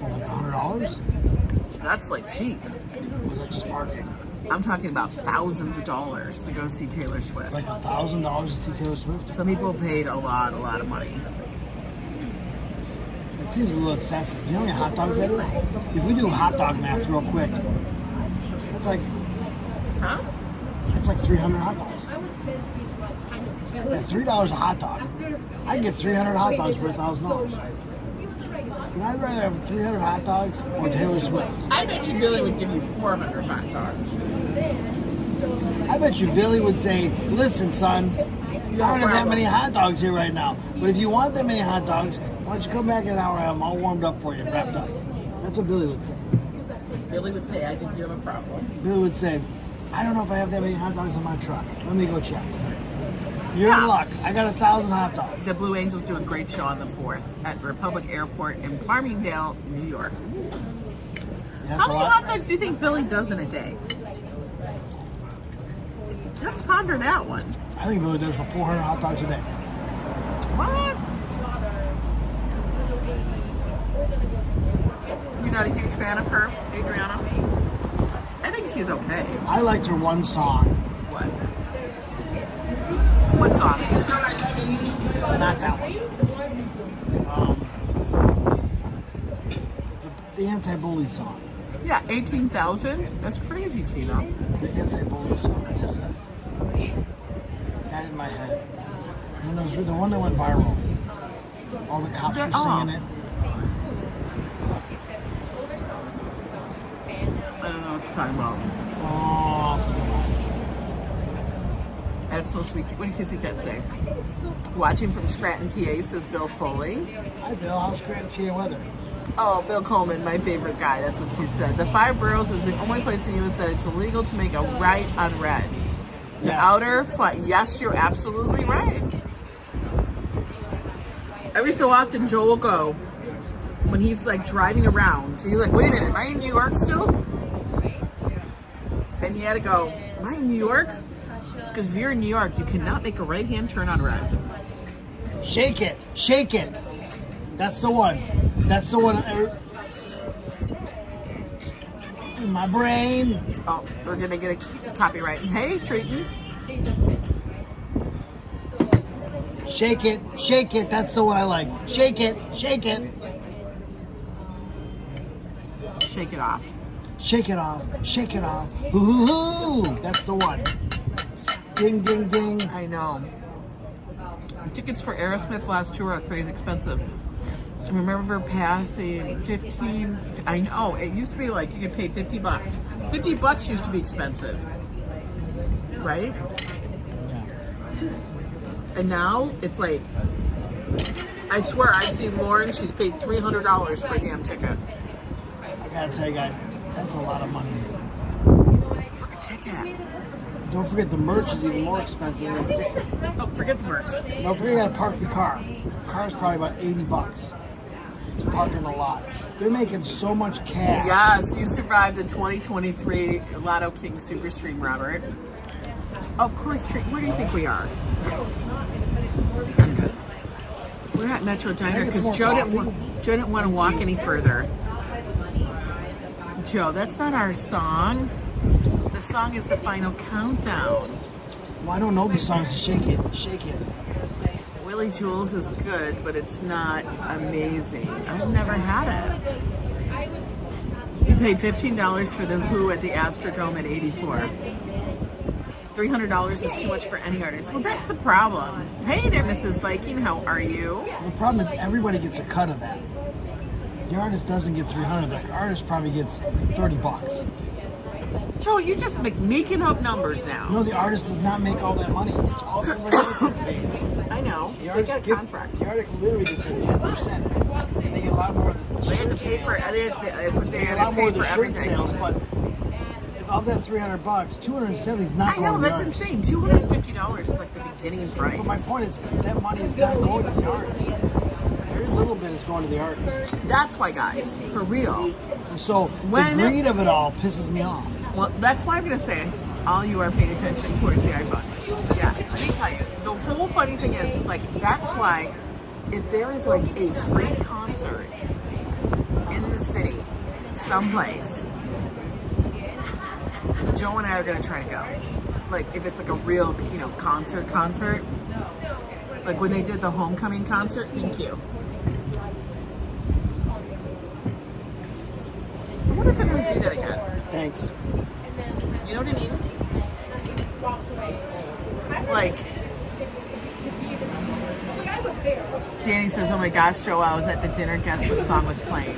Well, like $100? That's like cheap. Or was that just parking? I'm talking about thousands of dollars to go see Taylor Swift. Like $1,000 to see Taylor Swift? Some people paid a lot of money. It seems a little excessive. You know how many hot dogs that is? If we do hot dog math real quick, that's like Huh? that's like 300 hot dogs. I would say he's like kind of Yeah, jealous. $3 a hot dog. I can get 300 hot dogs for $1,000. He was a regular. Would I rather have 300 hot dogs or Taylor Swift? I bet you Billy would give you 400 hot dogs. I bet you Billy would say, listen, son, I don't have that many hot dogs here right now. But if you want that many hot dogs, why don't you come back in an hour, have them all warmed up for you, wrapped up. That's what Billy would say. Billy would say, I think you have a problem. Billy would say, I don't know if I have that many hot dogs in my truck. Let me go check. You're Yeah. in luck. I got 1,000 hot dogs. The Blue Angels do a great show on the 4th at Republic Airport in Farmingdale, New York. Yeah, that's How a many lot. hot dogs do you think Billy does in a day? Let's ponder that one. I think Billy does for 400 hot dogs a day. What? You're not a huge fan of her, Adriana? I think she's okay. I liked her one song. What? What song? Not that one. The anti-bully song. Yeah, 18,000? That's crazy, Tina. The anti-bully song. What was that? Got it in my head. And it was the one that went viral. All the cops were singing it. I don't know what you're talking about. Oh, That's so sweet. What did Kissy Cat say? Watching from Scranton, PA, says Bill Foley. hi Bill. How's Grand PA weather? Oh, Bill Coleman, my favorite guy. That's what she said. The 5 boroughs is the only place in the U.S. that it's illegal to make a right on red. The Yes. outer, yes, you're absolutely right. Every so often, Joe will go when he's like driving around. So he's like, wait a minute, am I in New York still? And he had to go, am I in New York? Because if you're in New York, you cannot make a right-hand turn on red. Shake it. Shake it. That's the one. That's the one. In my brain. Oh, we're going to get a copyright. Hey, Treaton. Shake it. Shake it. That's the one I like. Shake it. Shake it. Shake it off. Shake it off. Shake it off. Ooh, that's the one. Ding, ding, ding. I know. Tickets for Aerosmith last tour are crazy expensive. I remember passing 15. I know. It used to be like you could pay $50. $50 used to be expensive. Right? And now it's like, I swear I've seen Lauren, she's paid $300 for a damn ticket. I gotta tell you guys, that's a lot of money. For a ticket. Don't forget the merch is even more expensive than the ticket. Oh, forget the merch. Don't forget you gotta park the car. The car's probably about $80 to park in the lot. They're making so much cash. Yes, you survived the 2023 Lotto King Superstream, Robert. Of course, where do you think we are? I'm good. We're at Metro Diner get some because more Joe didn't want to walk any further. Joe, that's not our song. The song is The Final Countdown. Well, I don't know the songs. Shake it. Shake it. Willie Jules is good, but it's not amazing. I've never had it. You paid $15 for The Who at the Astrodome at 84. $300 is too much for any artist. Well, that's the problem. Hey there, Mrs. Viking. How are you? The problem is everybody gets a cut of that. The artist doesn't get 300. The artist probably gets $30. Joe, you're just making up numbers now. No, the artist does not make all that money. It's all everybody else gets paid. I know. The They artist got a contract. The artist literally gets like 10%. They get a lot more. They had to pay for They get a lot more of the shirt everything. sales, but if of that $300, 270 is not I going know, to the that's artist. insane. $250 is like the beginning price. But my point is, that money is not going to the artist. Very little bit is going to the artist. That's why, guys, for real. And so When- the greed of it all pisses me off. Well, that's why I'm going to say all you are paying attention towards the iPhone. Yeah, let me tell you. The whole funny thing is like, that's why if there is like a free concert in the city, someplace, Joe and I are going to try to go. Like, if it's like a real, concert. Like when they did the homecoming concert. Thank you. I wonder if I'm going to do that again. Thanks. You know what I mean? Like, Danny says, oh my gosh, Joe, I was at the dinner. Guess what song was playing?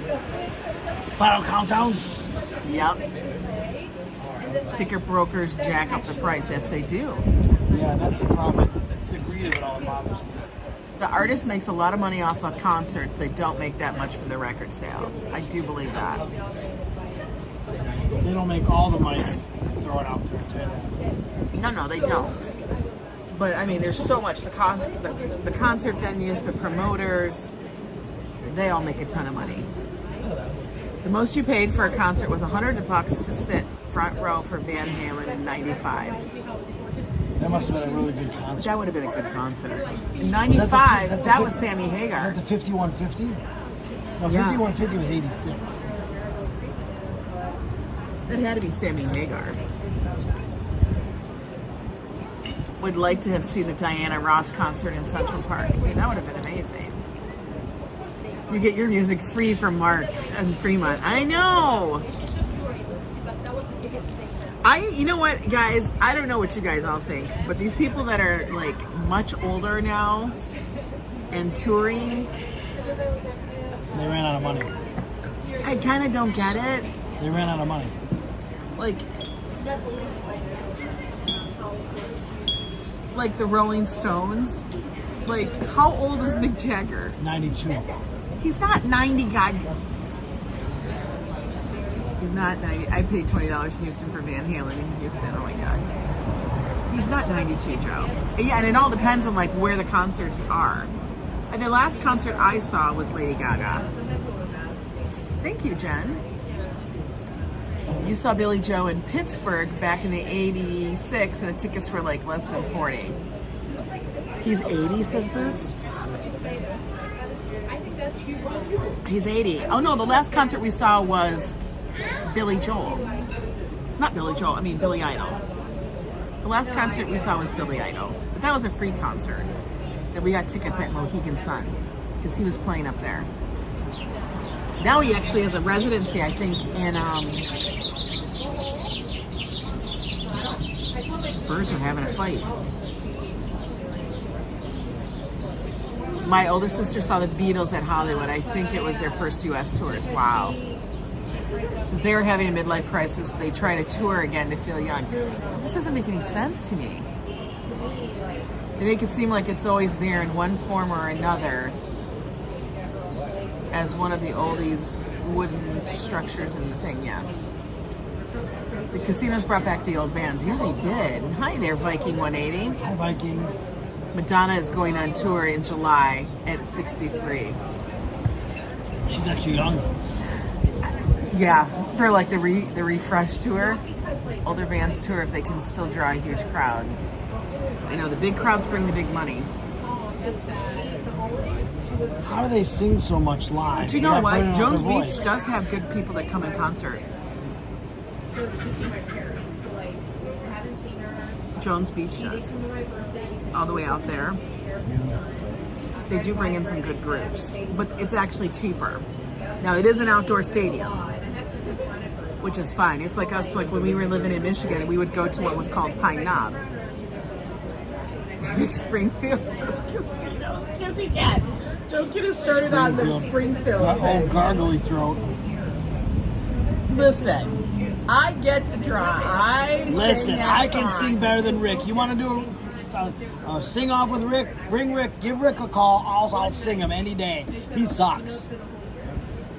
Final countdown. Yep. Ticket brokers jack up the price. Yes, they do. Yeah, that's the problem. That's the greed of it all that bothers me. The artist makes a lot of money off of concerts. They don't make that much from the record sales. I do believe that. They don't make all the money. Throw it out there. I tell you that. No, they don't. But I mean, there's so much. The concert venues, the promoters, they all make a ton of money. The most you paid for a concert was $100 to sit front row for Van Halen in '95. That must have been a really good concert. That would have been a good concert. In '95, that was Sammy Is Hagar. that the 5150? No, Yeah. 5150 was 86. That had to be Sammy Hagar. Would like to have seen the Diana Ross concert in Central Park. I mean, that would have been amazing. You get your music free from Mark and Fremont. I know. You know what, guys? I don't know what you guys all think, but these people that are like much older now and touring, They ran out of money. I kind of don't get it. They ran out of money. Like the Rolling Stones. Like, how old is Mick Jagger? 92. He's not 90, God. He's not 90. I paid $20 in Houston for Van Halen in Houston. Oh my God. He's not 92, Joe. Yeah, and it all depends on like where the concerts are. And the last concert I saw was Lady Gaga. Thank you, Jen. You saw Billy Joe in Pittsburgh back in the '86, and the tickets were like less than 40. He's 80, says Boots. He's 80. Oh no, the last concert we saw was Billy Joel. Not Billy Joel, I mean Billy Idol. The last concert we saw was Billy Idol. But that was a free concert. That we got tickets at Mohegan Sun because he was playing up there. Now he actually has a residency, I think, in birds are having a fight. My oldest sister saw the Beatles at Hollywood. I think it was their first U.S. tours. Wow. Since they were having a midlife crisis, they try to tour again to feel young. This doesn't make any sense to me. They make it seem like it's always there in one form or another as one of the oldies wooden structures in the thing, yeah. The casinos brought back the old bands. Yeah, they did. Hi there, Viking 180. Hi, Viking. Madonna is going on tour in July at 63. She's actually young. Yeah, for like the refresh tour, older bands tour, if they can still draw a huge crowd. I know the big crowds bring the big money. How do they sing so much live? But you know what? Burning out Jones their Beach voice. does have good people that come in concert. Jones Beach does. All the way out there. They do bring in some good groups, but it's actually cheaper. Now it is an outdoor stadium, which is fine. It's like us, like when we were living in Michigan, we would go to what was called Pine Knob. Springfield does casinos. Yes, he can. Don't get us started on the Springfield Old thing. gargly throat. Listen, I get the draw. Listen, I can sing better than Rick. You want to do a sing off with Rick? Bring Rick. Give Rick a call. I'll sing him any day. He sucks.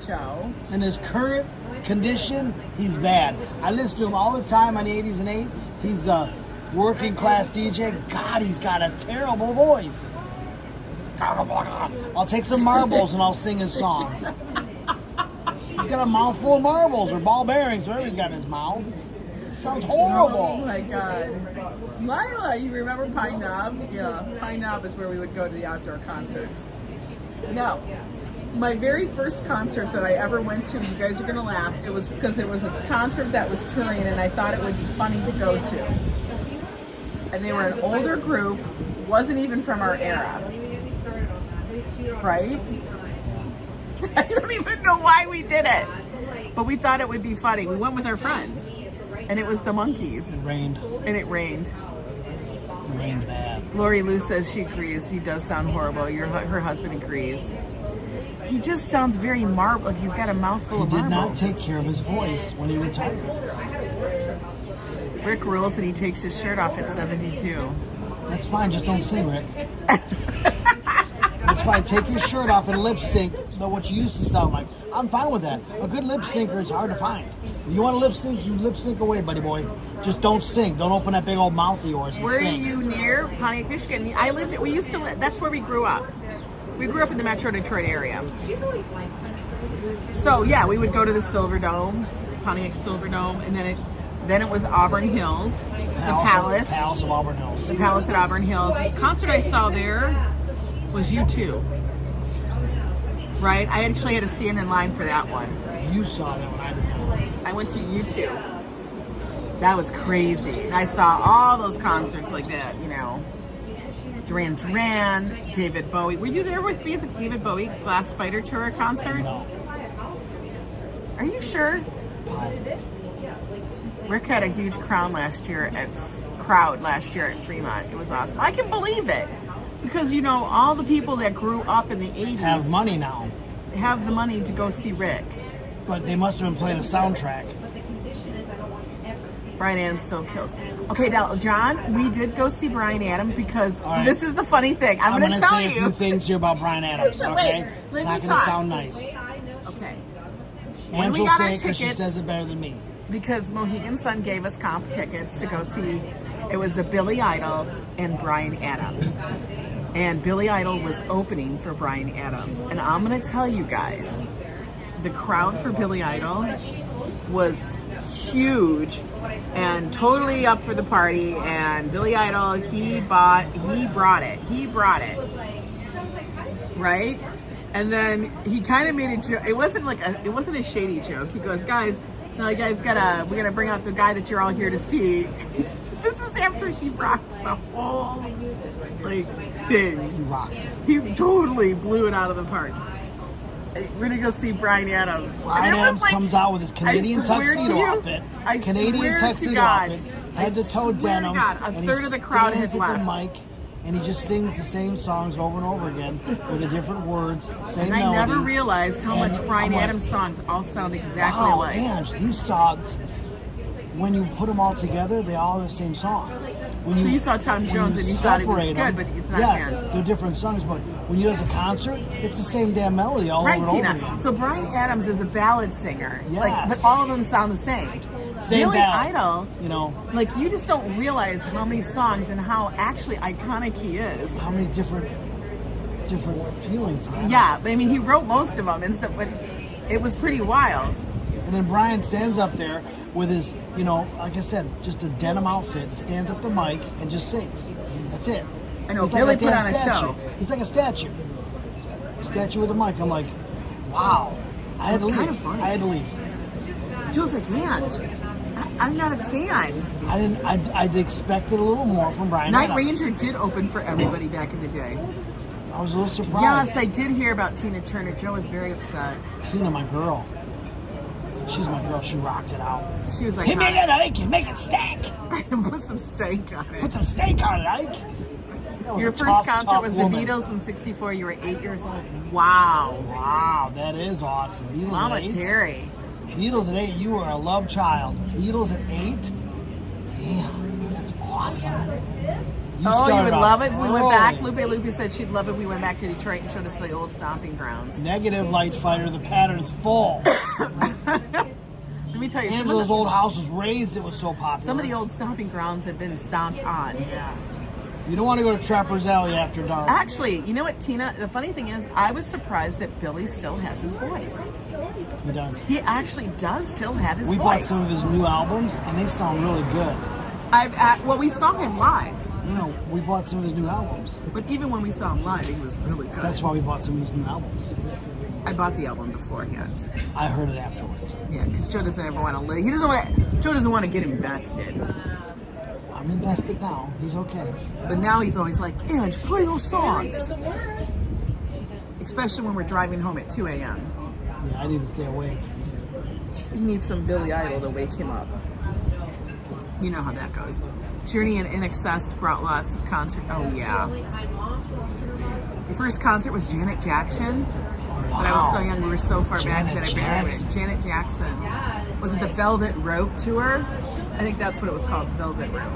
Joe. In his current condition, he's bad. I listen to him all the time on the 80s and 8. He's the working class DJ. God, he's got a terrible voice. I'll take some marbles and I'll sing his songs. He's got a mouthful of marbles or ball bearings, whatever he's got in his mouth. Sounds horrible. Oh my God. Lila, you remember Pine Knob? Yeah, Pine Knob is where we would go to the outdoor concerts. No. My very first concert that I ever went to, you guys are going to laugh, it was because it was a concert that was touring and I thought it would be funny to go to. And they were an older group, wasn't even from our era. Right? I don't even know why we did it. But we thought it would be funny. We went with our friends. And it was the Monkees. It rained. And it rained. It rained bad. Lori Lou says she agrees. He does sound horrible. Her husband agrees. He just sounds very marble. Like he's got a mouthful of marbles. He did not take care of his voice when he retired. Rick rules and he takes his shirt off at 72. That's fine. Just don't sing, Rick. That's fine. Take your shirt off and lip sync what you used to sound like. I'm fine with that. A good lip syncer is hard to find. If you want to lip sync, you lip sync away, buddy boy. Just don't sing. Don't open that big old mouth of yours and Where sing. are you near? Pontiac, Michigan. We used to live, that's where we grew up. We grew up in the Metro Detroit area. So yeah, we would go to the Silver Dome, Pontiac Silver Dome, and then it was Auburn Hills, the Palace. The Palace of Auburn Hills. The Palace at Auburn Hills. The concert I saw there was U2. Right? I actually had to stand in line for that one. You saw that one. I didn't. I went to U2. That was crazy. And I saw all those concerts like that, you know. Duran Duran, David Bowie. Were you there with me at the David Bowie Glass Spider Tour concert? No. Are you sure? Rick had a huge crowd last year at Fremont. It was awesome. I can believe it. Because, you know, all the people that grew up in the 80s Have money now. have the money to go see Rick. But they must have been playing a soundtrack. Bryan Adams still kills. Okay, now, John, we did go see Bryan Adams because right. This is the funny thing. I'm going to tell say you. a few things here about Bryan Adams, Wait, okay? let It's me not going talk. to sound nice. Okay. And we she'll got say our it because she tickets- says it better than me. Because Mohegan Sun gave us comp tickets to go see, it was the Billy Idol and Bryan Adams. And Billy Idol was opening for Bryan Adams. And I'm going to tell you guys, the crowd for Billy Idol was huge and totally up for the party. And Billy Idol, he brought it. Right? And then he kind of made a joke. It wasn't a shady joke. He goes, guys, no, you guys we gotta bring out the guy that you're all here to see. This is after he rocked the whole thing. He rocked. He totally blew it out of the park. We're gonna go see Bryan Adams. Bryan Adams comes out with his Canadian tuxedo outfit. Canadian tuxedo outfit, head to toe denim. A third of the crowd had at the left. mic, and he just sings the same songs over and over again with the different words, same And melody. I never realized how much And Bryan I'm like, Adams songs all sound exactly wow, alike. Ange, these songs, when you put them all together, they all have the same song. So you saw Tom Jones and you thought it was separate good, them, but it's not yes, good. they're different songs, but when you do as a concert, it's the same damn melody all Right, over and over Tina. again. So Bryan Adams is a ballad singer. Yes. But all of them sound the same. Same Billy ballad, Idol, you know. like you just don't realize how many songs and how actually iconic he is. How many different feelings he has. Yeah, I mean he wrote most of them and stuff, but it was pretty wild. And then Bryan stands up there with his, you know, like I said, just a denim outfit, and stands up the mic and just sings. That's it. I know, He's Billy a put damn on a statue. show. He's like a statue. Statue with a mic. I'm like, wow. I had It's to leave. kind of funny. I had to leave. Joe's like, yeah, I'm not a fan. I'd expected a little more from Bryan Night Adams. Ranger did open for everybody back in the day. I was a little surprised. Yes, I did hear about Tina Turner. Joe was very upset. Tina, my girl. She's my girl. She rocked it out. She was like, Hey, make it stank. put some steak on it. Put some steak on it, Ike. That was Your a first tough, concert tough was woman. the Beatles in '64. You were 8 years old. Wow. Wow, that is awesome. Beatles Mama at 8? Terry. Beatles at 8, you were a love child. Beatles at 8? Damn, that's awesome. You started would off love it if we went back. early. Lupe said she'd love it if we went back to Detroit and showed us the old stomping grounds. Negative light fighter, the pattern's full. Let me tell you, Angela's old house was raised, it was so popular. some of the old stomping grounds had been stomped on. Yeah. You don't want to go to Trapper's Alley after dark. Actually, you know what, Tina? The funny thing is, I was surprised that Billy still has his voice. He does. He actually does still have his We voice. bought some of his new albums, and they sound really good. Well, we saw him live, You know, we bought some of his new albums. but even when we saw him live, he was really good. That's why we bought some of his new albums. I bought the album beforehand. I heard it afterwards. Yeah, because Joe doesn't ever want to live. Joe doesn't want to get invested. I'm invested now. He's okay. But now he's always like, Ange, play those songs. Especially when we're driving home at 2 a.m. Yeah, I need to stay awake. He needs some Billy Idol to wake him up. You know how that goes. Journey and In Excess brought lots of concert. Oh, yeah. The first concert was Janet Jackson. But I was so young, we were so far back that I barely went. Janet Jackson. Was it the Velvet Rope Tour? I think that's what it was called, Velvet Rope.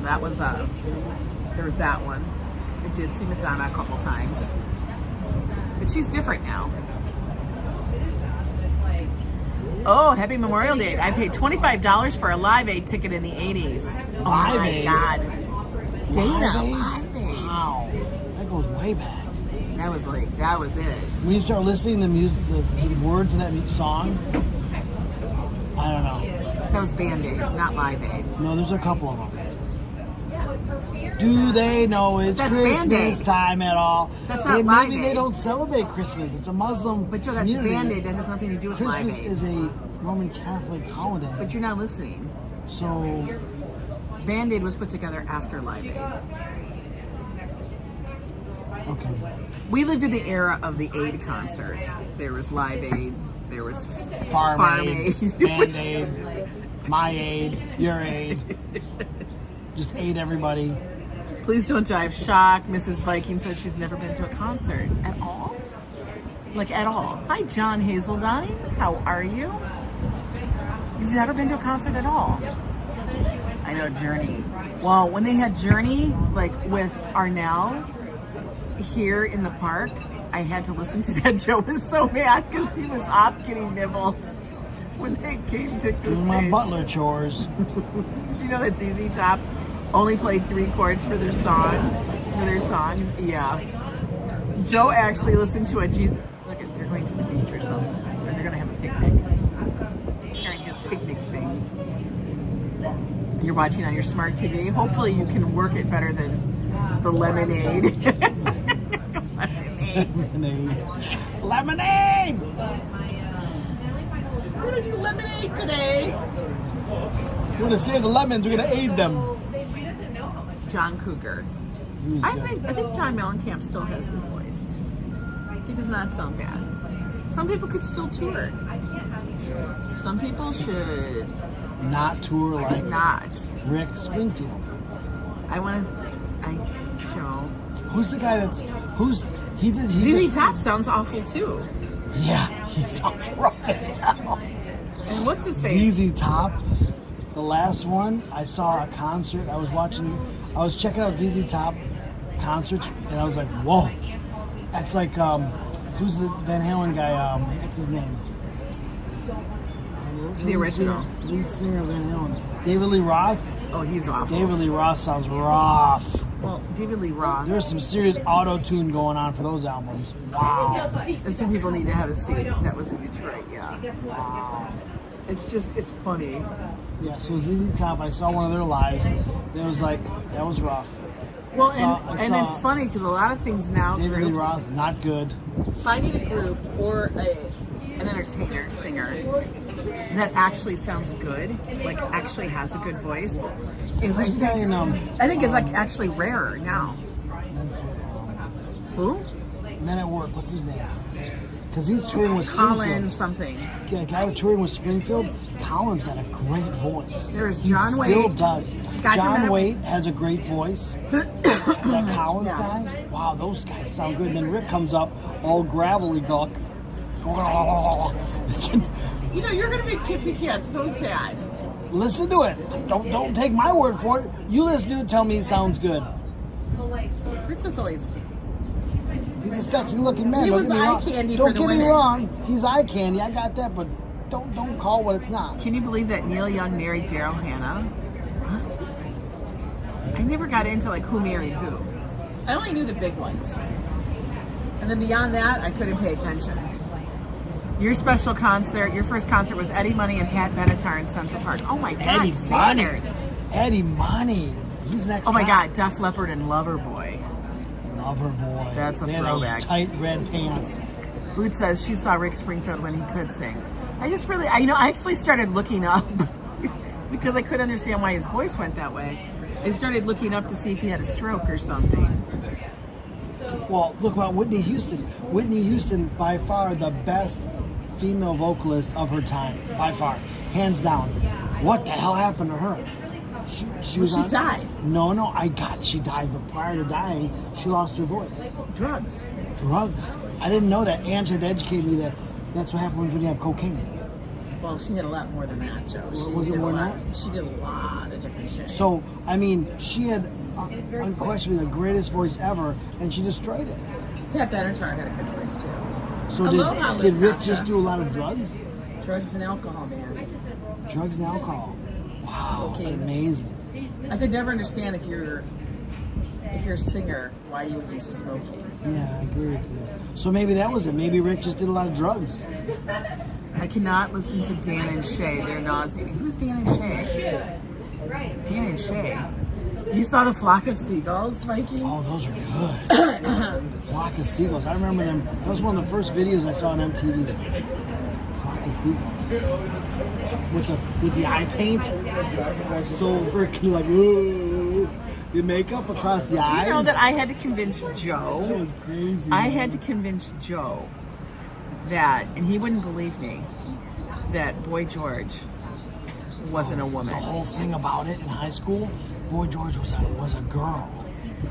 That was, there was that one. I did see Madonna a couple times. But she's different now. Oh, happy Memorial Day. I paid $25 for a Live Aid ticket in the 80s. Oh Live my Aid? God. Dana, Live Aid? Live Aid. Wow. That goes way back. That was it. When you start listening to music, the words of that song, I don't know. That was Band-Aid, not Live Aid. No, there's a couple of them. Do they know it's That's Christmas Band-Aid. time at all? That's not Live Maybe Aid. they don't celebrate Christmas. It's a Muslim But Joe, that's community. Band-Aid. That has nothing to do with Live Christmas Aid. is a Roman Catholic holiday. But you're not listening. So, Band-Aid was put together after Live Aid. okay. We lived in the era of the Aid concerts. There was Live Aid. There was Farm Aid. Aid, Band Aid, My Aid, Your Aid. Just aid everybody. Please don't jive shock. Mrs. Viking said she's never been to a concert at all. Like at all. Hi, John Hazeldine. How are you? You've never been to a concert at all. I know Journey. Well, when they had Journey, like with Arnell here in the park, I had to listen to that. Joe was so mad because he was off getting nibbles when they came to the Doing my stage. butler chores. Did you know that ZZ Top only played 3 chords for their songs? Yeah. Joe actually listened to a Jesus. Look at, they're going to the beach or something, or they're going to have a picnic. He's carrying his picnic things. You're watching on your smart TV. Hopefully, you can work it better than the lemonade. Lemonade! We're gonna do lemonade today. We're gonna save the lemons. We're gonna aid them. John Cougar. He was I good. think John Mellencamp still has his voice. He does not sound bad. Some people could still tour. Some people should Not tour like not. Rick Springfield. Joe. Who's the guy that's he ZZ just- Top sounds awful too. Yeah, he sounds rough as hell. And what's his face? ZZ Top, the last one, I saw a concert. I was checking out ZZ Top concerts, and I was like, whoa. That's like, who's the Van Halen guy? What's his name? The original. Lead singer of Van Halen. David Lee Roth. Oh, he's awful. David Lee Roth sounds rough. Well, David Lee Roth. There's some serious auto-tune going on for those albums. Wow. And some people need to have a seat. That was in Detroit, yeah. Wow. It's funny. Yeah, so ZZ Top, I saw one of their lives. And it was like, that was rough. Well, I and saw it's funny because a lot of things now, David Lee groups, Roth, not good. finding a group or an entertainer, singer, that actually sounds good, like actually has a good voice, is Who's the guy in, I think it's like actually rarer now. Who? Men at Work, what's his name? Because he's touring with Colin Springfield. something. Yeah, guy touring with Springfield, Colin's got a great voice. There's He John still Wayne. does. Guy from John Men- Waite has a great voice. That Collins guy, wow, those guys sound good. And then Rick comes up, all gravelly duck. You know, you're gonna make Kitsy Cat so sad. Listen to it. Don't take my word for it. You listen to it. Tell me it sounds good. Rick was always. He's a sexy looking man. He Don't was get me eye wrong. candy Don't for the get me women. wrong. He's eye candy. I got that, but don't call what it's not. Can you believe that Neil Young married Daryl Hannah? What? I never got into like who married who. I only knew the big ones, and then beyond that, I couldn't pay attention. Your special concert, your first concert was Eddie Money and Pat Benatar in Central Park. Oh my God, Eddie Sanders. Money. Eddie Money. He's next. Oh my guy. God, Def Leppard and Loverboy. Loverboy. That's a They had throwback. those tight red pants. Boot says she saw Rick Springfield when he could sing. I actually started looking up because I couldn't understand why his voice went that way. I started looking up to see if he had a stroke or something. Well, look about Whitney Houston. Whitney Houston, by far the best female vocalist of her time, by far, hands down. What the hell happened to her? She died. No, she died, but prior to dying, she lost her voice. Drugs. Drugs. I didn't know that. Ange had educated me that that's what happens when you have cocaine. Well, she had a lot more than that, Joe. Was it more than that? She did a lot of different shit. So, I mean, she had unquestionably the greatest voice ever, and she destroyed it. Pat Benatar had a good voice too. So Aloha, did Rick Wisconsin. just do a lot of drugs? Drugs and alcohol, man. Drugs and alcohol. Wow, it's Okay. amazing. I could never understand if you're a singer, why you would be smoking. Yeah, I agree with you. So maybe that was it. Maybe Rick just did a lot of drugs. I cannot listen to Dan and Shay. They're nauseating. Who's Dan and Shay? Dan and Shay. You saw the Flock of Seagulls, Mikey? Oh, those are good. Flock of Seagulls. I remember them. That was one of the first videos I saw on MTV. Flock of Seagulls. With the eye paint. So freaking like, whoa. The makeup across the eyes. Do you know that I had to convince Joe? That was crazy. I had to convince Joe that, and he wouldn't believe me, that Boy George wasn't a woman. The whole thing about it in high school, Boy George was a girl.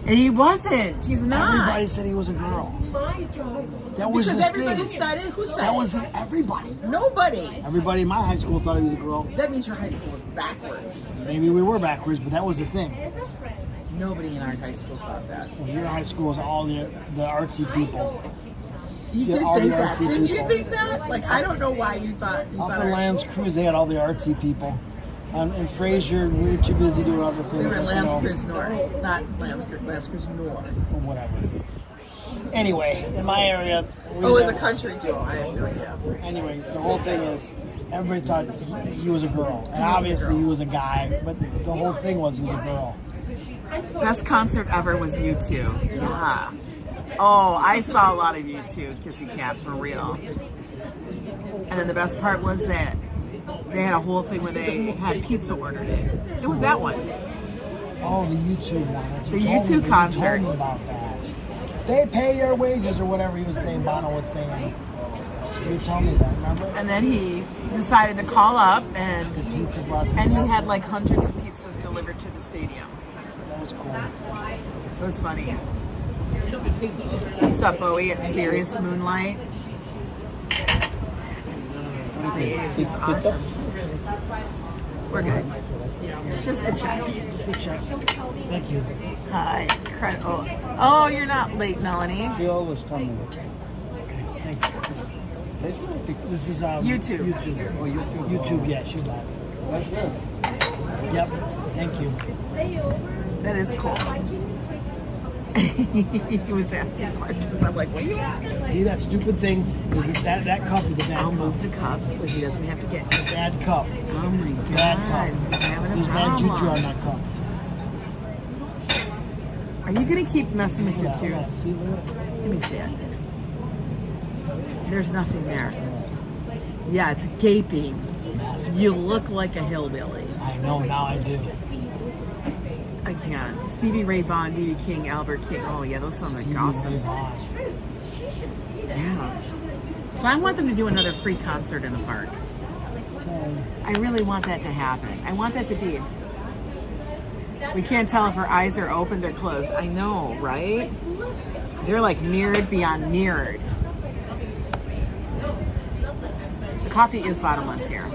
And he wasn't. He's not. Everybody said he was a girl. That was Because the everybody thing. said it. Who said That it? was everybody. Nobody. Everybody in my high school thought he was a girl. That means your high school was backwards. Maybe we were backwards, but that was the thing. Nobody in our high school thought that. Well, your high school was all the artsy people. You Yeah, did all think the that. artsy Didn't you people. think that? Like, I don't know why you thought Up our- in Land's Cruise, they had all the artsy people. In Fraser, we were too busy doing other things. We were in like, you Land's know, Cruise North. Not Land's Cruise North. or whatever. Anyway, in my area, we Oh, it was a never- country duo. I have no idea. Anyway, the whole thing is, everybody thought he was a girl, and obviously he was a guy. But the whole thing was he was a girl. Best concert ever was U2. Yeah. Oh, I saw a lot of U2, Kissy Cat, for real. And then the best part was that they had a whole thing where they had pizza ordered in. It was that one. Oh, the YouTube one. The You told U2 me- concert. You told me about that. They pay your wages or whatever he was saying. Bono was saying. You told me that. Remember? And then he decided to call up, and The pizza brought. he had like hundreds of pizzas delivered to the stadium. That was cool. It was funny. You saw Bowie at Sirius Moonlight. He's awesome. We're good. Just a check. Good check. Thank you. Hi. Oh, you're not late, Melanie. She always coming. Okay, thanks. This is YouTube. YouTube. Oh, YouTube. YouTube. Yeah, she's live. That's good. Yep. Thank you. That is cool. He was asking questions. I'm like, what are you asking? See that stupid thing? Is that cup is a bad I'll cup. move the cup so he doesn't have to get. Bad cup. Oh my god. Bad I'm cup. having a There's bad juju problem. on that cup. Are you gonna keep messing with your Yeah, tooth? yeah. See, look. Let me see it. There's nothing there. Yeah, it's gaping. Massive. You look like a hillbilly. I know, now I do. I can't. Stevie Ray Vaughan, B.B. King, Albert King. Oh yeah, those sound like Stevie awesome. Ray Vaughan. Yeah. So I want them to do another free concert in the park. I really want that to happen. I want that to be We can't tell if her eyes are opened or closed. I know, right? They're like mirrored beyond mirrored. The coffee is bottomless here.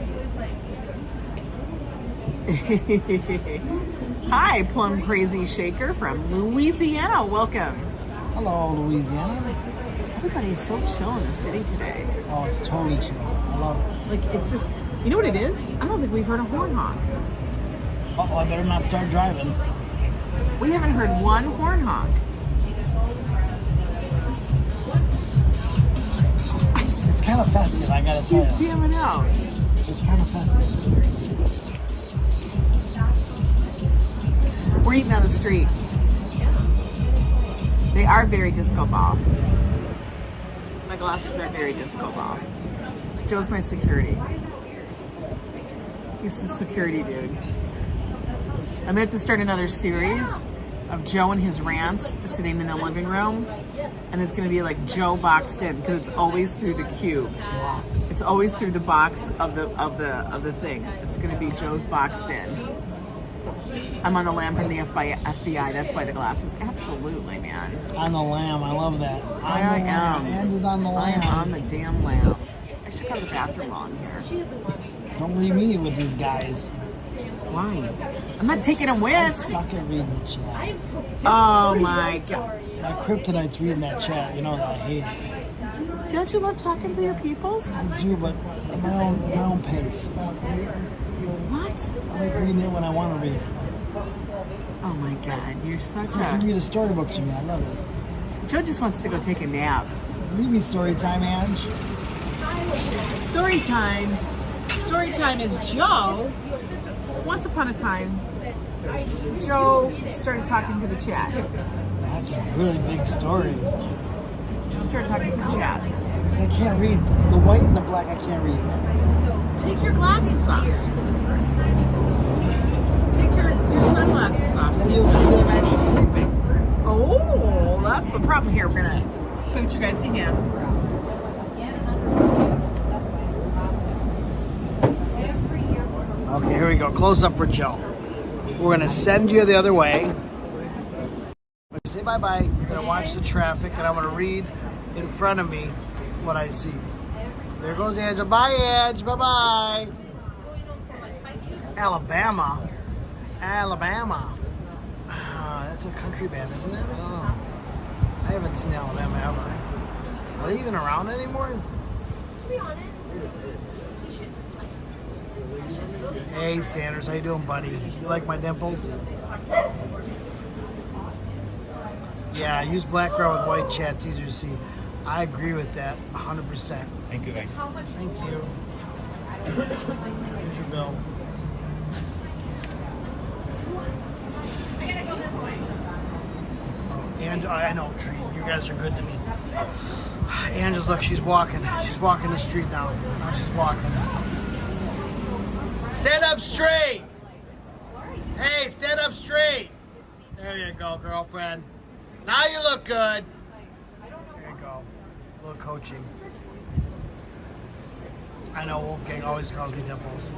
Hi, Plum Crazy Shaker from Louisiana. Welcome. Hello, Louisiana. Everybody's so chill in the city today. Oh, it's totally chill. I love it. Like, it's just, you know what it is? I don't think we've heard a horn honk. Uh-oh, I better not start driving. We haven't heard one horn honk. It's kind of festive, I gotta tell He's you. jamming out. It's kind of festive. We're eating on the street. They are very disco ball. My glasses are very disco ball. Joe's my security. He's the security dude. I meant to start another series of Joe and his rants sitting in the living room, and it's going to be like Joe boxed in because it's always through the cube. It's always through the box of the thing. It's going to be Joe's boxed in. I'm on the lam from the FBI. That's why the glasses. Absolutely, man. On the lamb, I love that. I am. And is on the I lamb. am on the damn lamb. I should go to the bathroom while I'm here. Don't leave me with these guys. Why? I'm not taking a I whiz. suck at reading the chat. Oh my god. My kryptonite's reading that chat. You know that I hate it. Don't you love talking to your peoples? I do, but at my own pace. What? I like reading it when I want to read it. Oh my god, you're such You can a... read a storybook to me. I love it. Joe just wants to go take a nap. Read me story time, Ange. Story time. Story time is Joe. Once upon a time, Joe started talking to the chat. That's a really big story. Joe started talking to the chat. See, I can't read. The white and the black, I can't read. Take your glasses off. Take your sunglasses off. And you'll see that I'm actually sleeping. Oh, that's the problem here. We're gonna put you guys to him. Okay, here we go. Close up for Joe. We're going to send you the other way. Say bye-bye. You're going to watch the traffic, and I'm going to read in front of me what I see. There goes Angela. Bye, Ange. Bye-bye. Alabama. That's a country band, isn't it? Oh, I haven't seen Alabama ever. Are they even around anymore? To be honest, Hey, Sanders. How you doing, buddy? You like my dimples? Yeah, I use background with white chat. It's easier to see. I agree with that 100%. Thank you, guys. Thank you. Here's your bill. I gotta go this way. Oh, and I know, Tree. You guys are good to me. Angela's, look, she's walking. She's walking the street now. Now she's walking. Stand up straight. Hey, stand up straight. There you go, girlfriend. Now you look good. There you go. A little coaching. I know Wolfgang always calls me Dimples.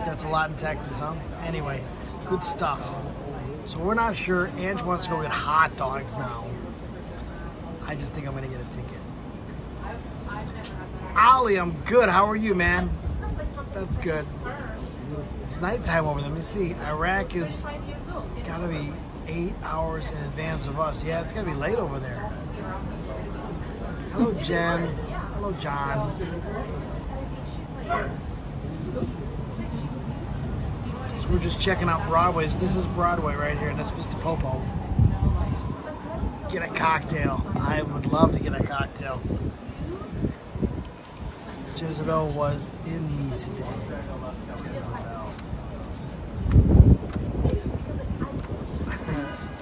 That's a lot in Texas, huh? Anyway, good stuff. So we're not sure. Ange wants to go get hot dogs now. I just think I'm going to get a ticket. Ollie, I'm good. How are you, man? That's good. It's nighttime over there. Let me see. Iraq is got to be 8 hours in advance of us. Yeah, it's got to be late over there. Hello, Jen. Hello, John. So we're just checking out Broadway. This is Broadway right here, and that's Mr. Popo. Get a cocktail. I would love to get a cocktail. Jezebel was in me today. Jezebel.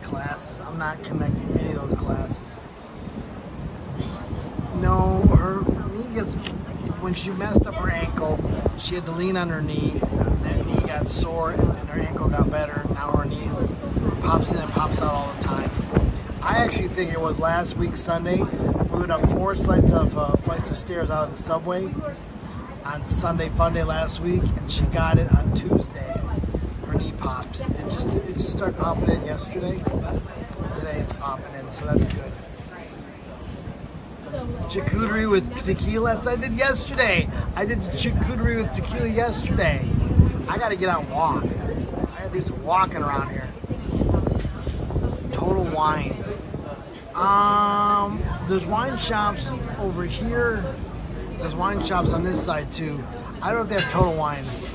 Classes. I'm not connecting any of those classes. No, her knee gets, when she messed up her ankle, she had to lean on her knee, and that knee got sore, and her ankle got better. Now her knees pops in and pops out all the time. I actually think it was last week Sunday. We went up 4 flights of stairs out of the subway on Sunday, Fun Day last week, and she got it on Tuesday. popped. It just started popping in yesterday. Today it's popping in, so that's good. Charcuterie with tequila. That's what I did yesterday. I did charcuterie with tequila yesterday. I gotta get out and walk. I gotta do some walking around here. Total Wines. There's wine shops over here. There's wine shops on this side too. I don't know if they have Total Wines.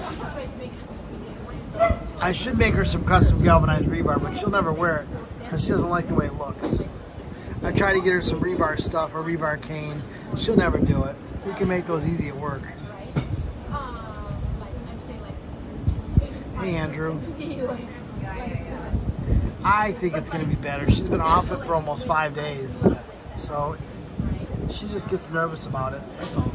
I should make her some custom galvanized rebar, but she'll never wear it because she doesn't like the way it looks. I try to get her some rebar stuff or rebar cane. She'll never do it. We can make those easy at work. Hey, Andrew. I think it's going to be better. She's been off it for almost 5 days. So she just gets nervous about it. That's all.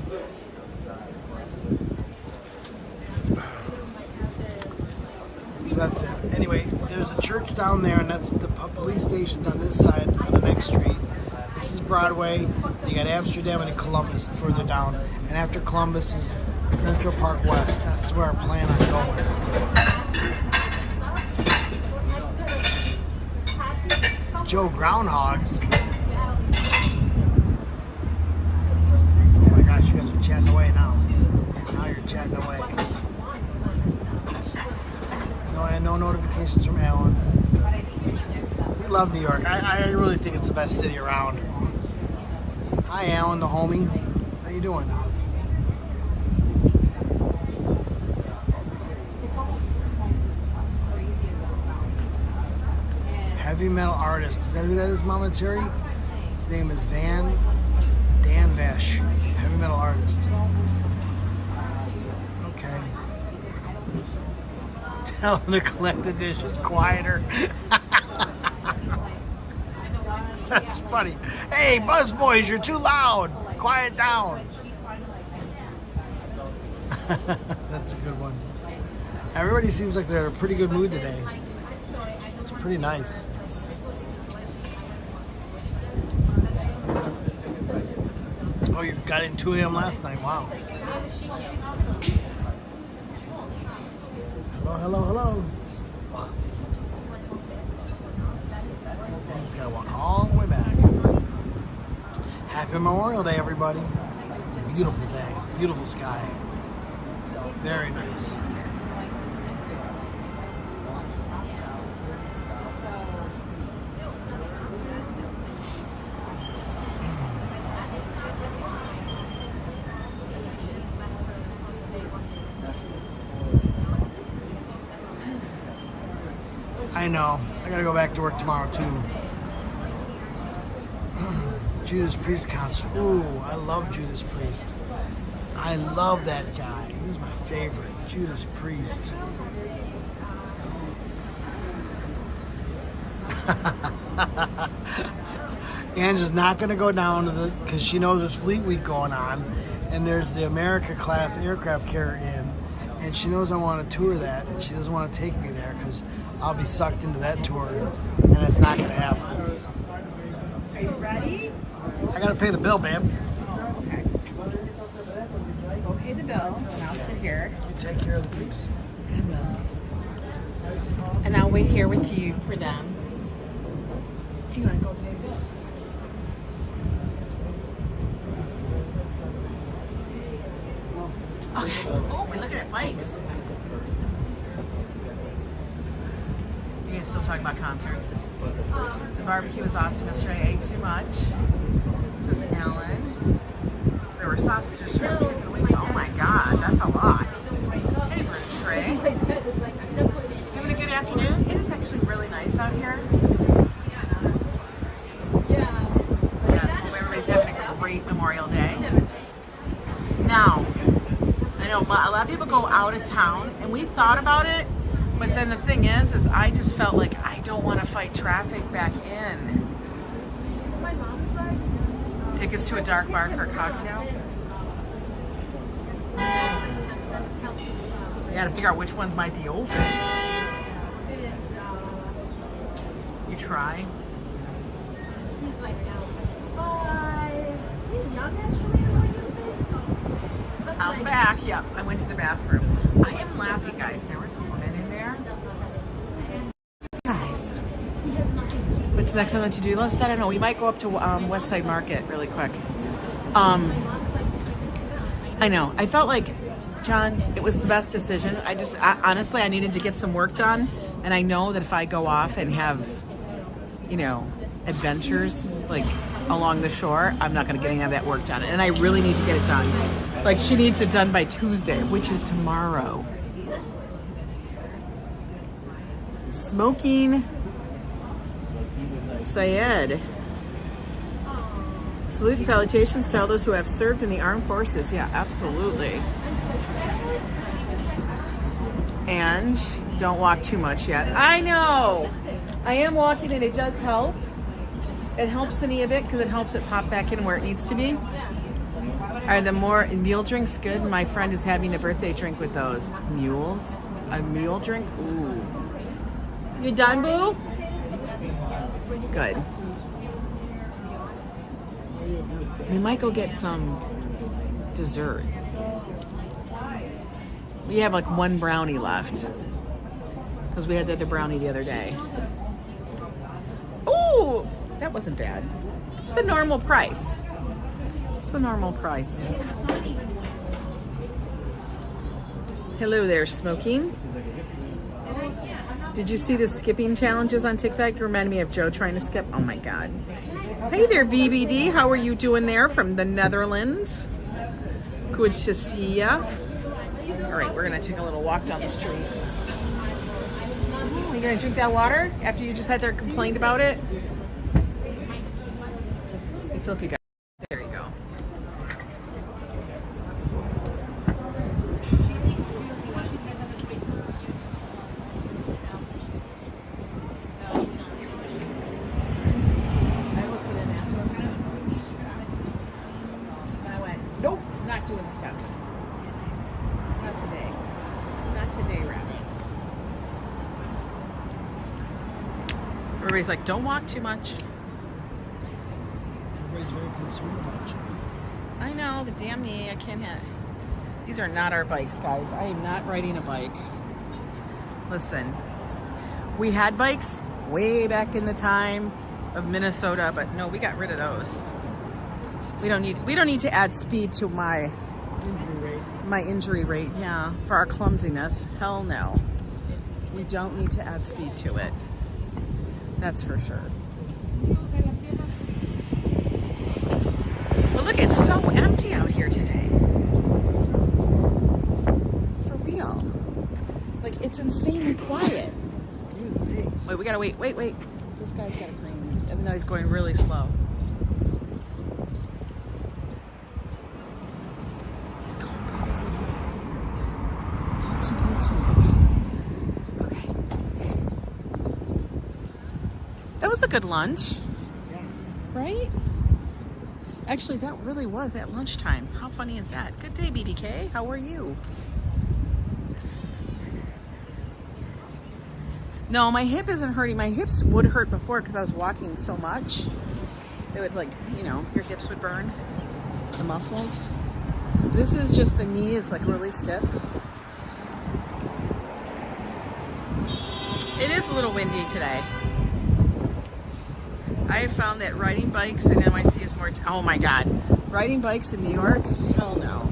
So that's it. Anyway, there's a church down there, and that's the police station's on this side, on the next street. This is Broadway. You got Amsterdam and Columbus further down. And after Columbus is Central Park West. That's where I plan on going. Joe Groundhogs. Oh my gosh, you guys are chatting away now. Now you're chatting away. No notifications from Alan. We love New York. I really think it's the best city around. Hi, Alan, the homie. How you doing? Heavy metal artist. Is that who that is, Mama Terry? His name is Dan Vesh. Heavy metal artist. Okay. Tell him to collect the dishes quieter. That's funny. Hey, busboys, you're too loud. Quiet down. That's a good one. Everybody seems like they're in a pretty good mood today. It's pretty nice. Oh, you got in 2 a.m. last night. Wow. Hello. I just gotta walk all the way back. Happy Memorial Day, everybody. It's a beautiful day. Beautiful sky. Very nice. I know. I gotta go back to work tomorrow too. Judas Priest concert. Ooh, I love Judas Priest. I love that guy. He was my favorite. Judas Priest. Angela's not gonna go down to because she knows there's Fleet Week going on, and there's the America class aircraft carrier in, and she knows I want to tour that, and she doesn't want to take me there because I'll be sucked into that tour, and it's not going to happen. Are you ready? I got to pay the bill, babe. Okay. Go pay the bill, and I'll sit here. You take care of the peeps. I will. And I'll wait here with you for them. You want to go pay the bill? Okay. Oh, we're looking at bikes. You guys still talking about concerts? The barbecue was awesome yesterday. I ate too much. This is Ellen. There were sausages, shrimp, chicken wings. Oh my God, that's a lot. Hey, British Gray. You having a good afternoon? It is actually really nice out here. Yes, hope everybody's having a great Memorial Day. Now, I know a lot of people go out of town, and we thought about it. But then the thing is I just felt like I don't want to fight traffic back in. Take us to a dark bar for a cocktail. You gotta figure out which ones might be open. You try. He's like now 5. He's young actually. I'm back. Yep, I went to the bathroom. I am laughing, guys. There was a woman in there. nice. What's next on the to-do list? I don't know. We might go up to West Side Market really quick. I know. I felt like, John, it was the best decision. Honestly, I needed to get some work done. And I know that if I go off and have, you know, adventures like along the shore, I'm not going to get any of that work done. And I really need to get it done. Like, she needs it done by Tuesday, which is tomorrow. Smoking. Syed. Salute and salutations to all those who have served in the armed forces. Yeah, absolutely. And don't walk too much yet. I know. I am walking and it does help. It helps the knee a bit because it helps it pop back in where it needs to be. Are the more mule drinks good? My friend is having a birthday drink with those. Mules? A mule drink? Ooh. You done, boo? Good. We might go get some dessert. We have like one brownie left because we had the other brownie the other day. Ooh, that wasn't bad. It's the normal price. It's the normal price. Hello there, smoking. Did you see the skipping challenges on TikTok? Remind me of Joe trying to skip. Oh my God. Hey there, BBD. How are you doing there from the Netherlands? Good to see ya. All right, we're gonna take a little walk down the street. Are you gonna drink that water after you just sat there and complained about it? Hey, Philip, you got it. There you go. Nope, not doing the steps. Not today. Not today, Rabbit. Everybody's like, don't walk too much. Everybody's very concerned about you. I know, the damn knee, I can't hit. These are not our bikes, guys. I am not riding a bike. Listen, we had bikes way back in the time of Minnesota, but no, we got rid of those. We don't need to add speed to my injury rate, yeah, for our clumsiness. Hell no. We don't need to add speed to it. That's for sure. But look, it's so empty out here today. For real. Like, it's insanely quiet. Wait, we gotta wait. This guy's got a green, even though he's going really slow. That was a good lunch, right? Actually, that really was at lunchtime. How funny is that? Good day, BBK. How are you? No, my hip isn't hurting. My hips would hurt before because I was walking so much. They would, like, you know, your hips would burn, the muscles. This is just the knee is like really stiff. It is a little windy today. I have found that riding bikes in NYC is more, oh my God. Riding bikes in New York? Hell no.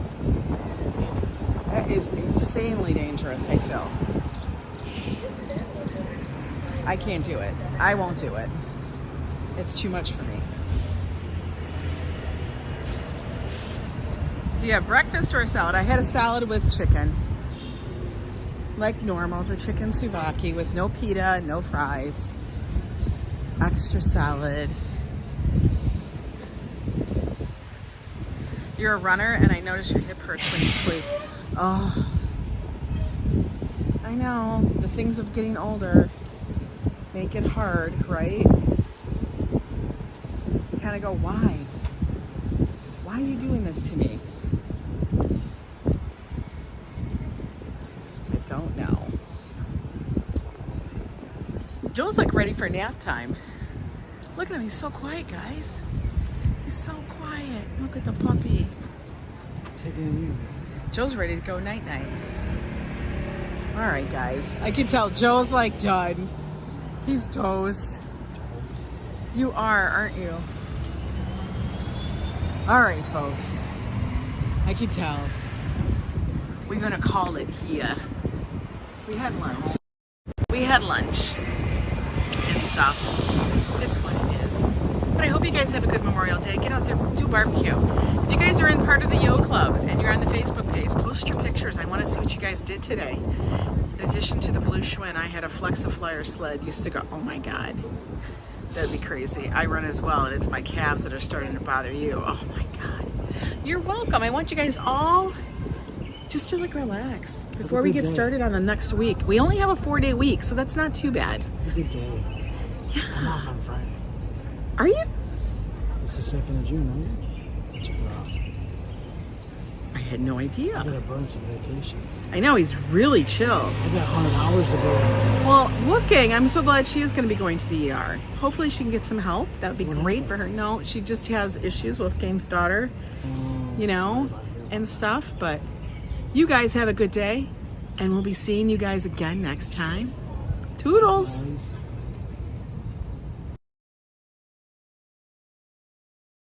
That is insanely dangerous, I feel. I can't do it. I won't do it. It's too much for me. Do you have breakfast or a salad? I had a salad with chicken. Like normal, the chicken souvlaki with no pita, no fries. Extra salad. You're a runner and I notice your hip hurts when you sleep. Oh, I know. The things of getting older make it hard, right? You kind of go, why? Why are you doing this to me? I don't know. Joe's like ready for nap time. Look at him, he's so quiet, guys. He's so quiet. Look at the puppy. Taking it easy. Joe's ready to go night-night. All right, guys. I can tell Joe's like done. He's toast. You are, aren't you? All right, folks. I can tell. We're gonna call it here. We had lunch. And stuff. It's what it is. But I hope you guys have a good Memorial Day. Get out there, do barbecue. If you guys are in part of the YO Club and you're on the Facebook page, post your pictures. I want to see what you guys did today. In addition to the blue Schwinn, I had a Flexiflyer sled. Used to go, oh my God. That'd be crazy. I run as well, and it's my calves that are starting to bother you. Oh my God. You're welcome. I want you guys all just to like relax before we get started on the next week. We only have a 4-day week, so that's not too bad. Have a good day. Yeah. I'm off on Friday. Are you? It's the 2nd of June, right? I took it off. I had no idea. I gotta burn some vacation. I know, he's really chill. I got 100 hours to go. Well, Wolfgang, I'm so glad she is going to be going to the ER. Hopefully she can get some help. That would be great for her. No, she just has issues, Wolfgang's daughter, you know, and stuff. But you guys have a good day, and we'll be seeing you guys again next time. Toodles! Nice.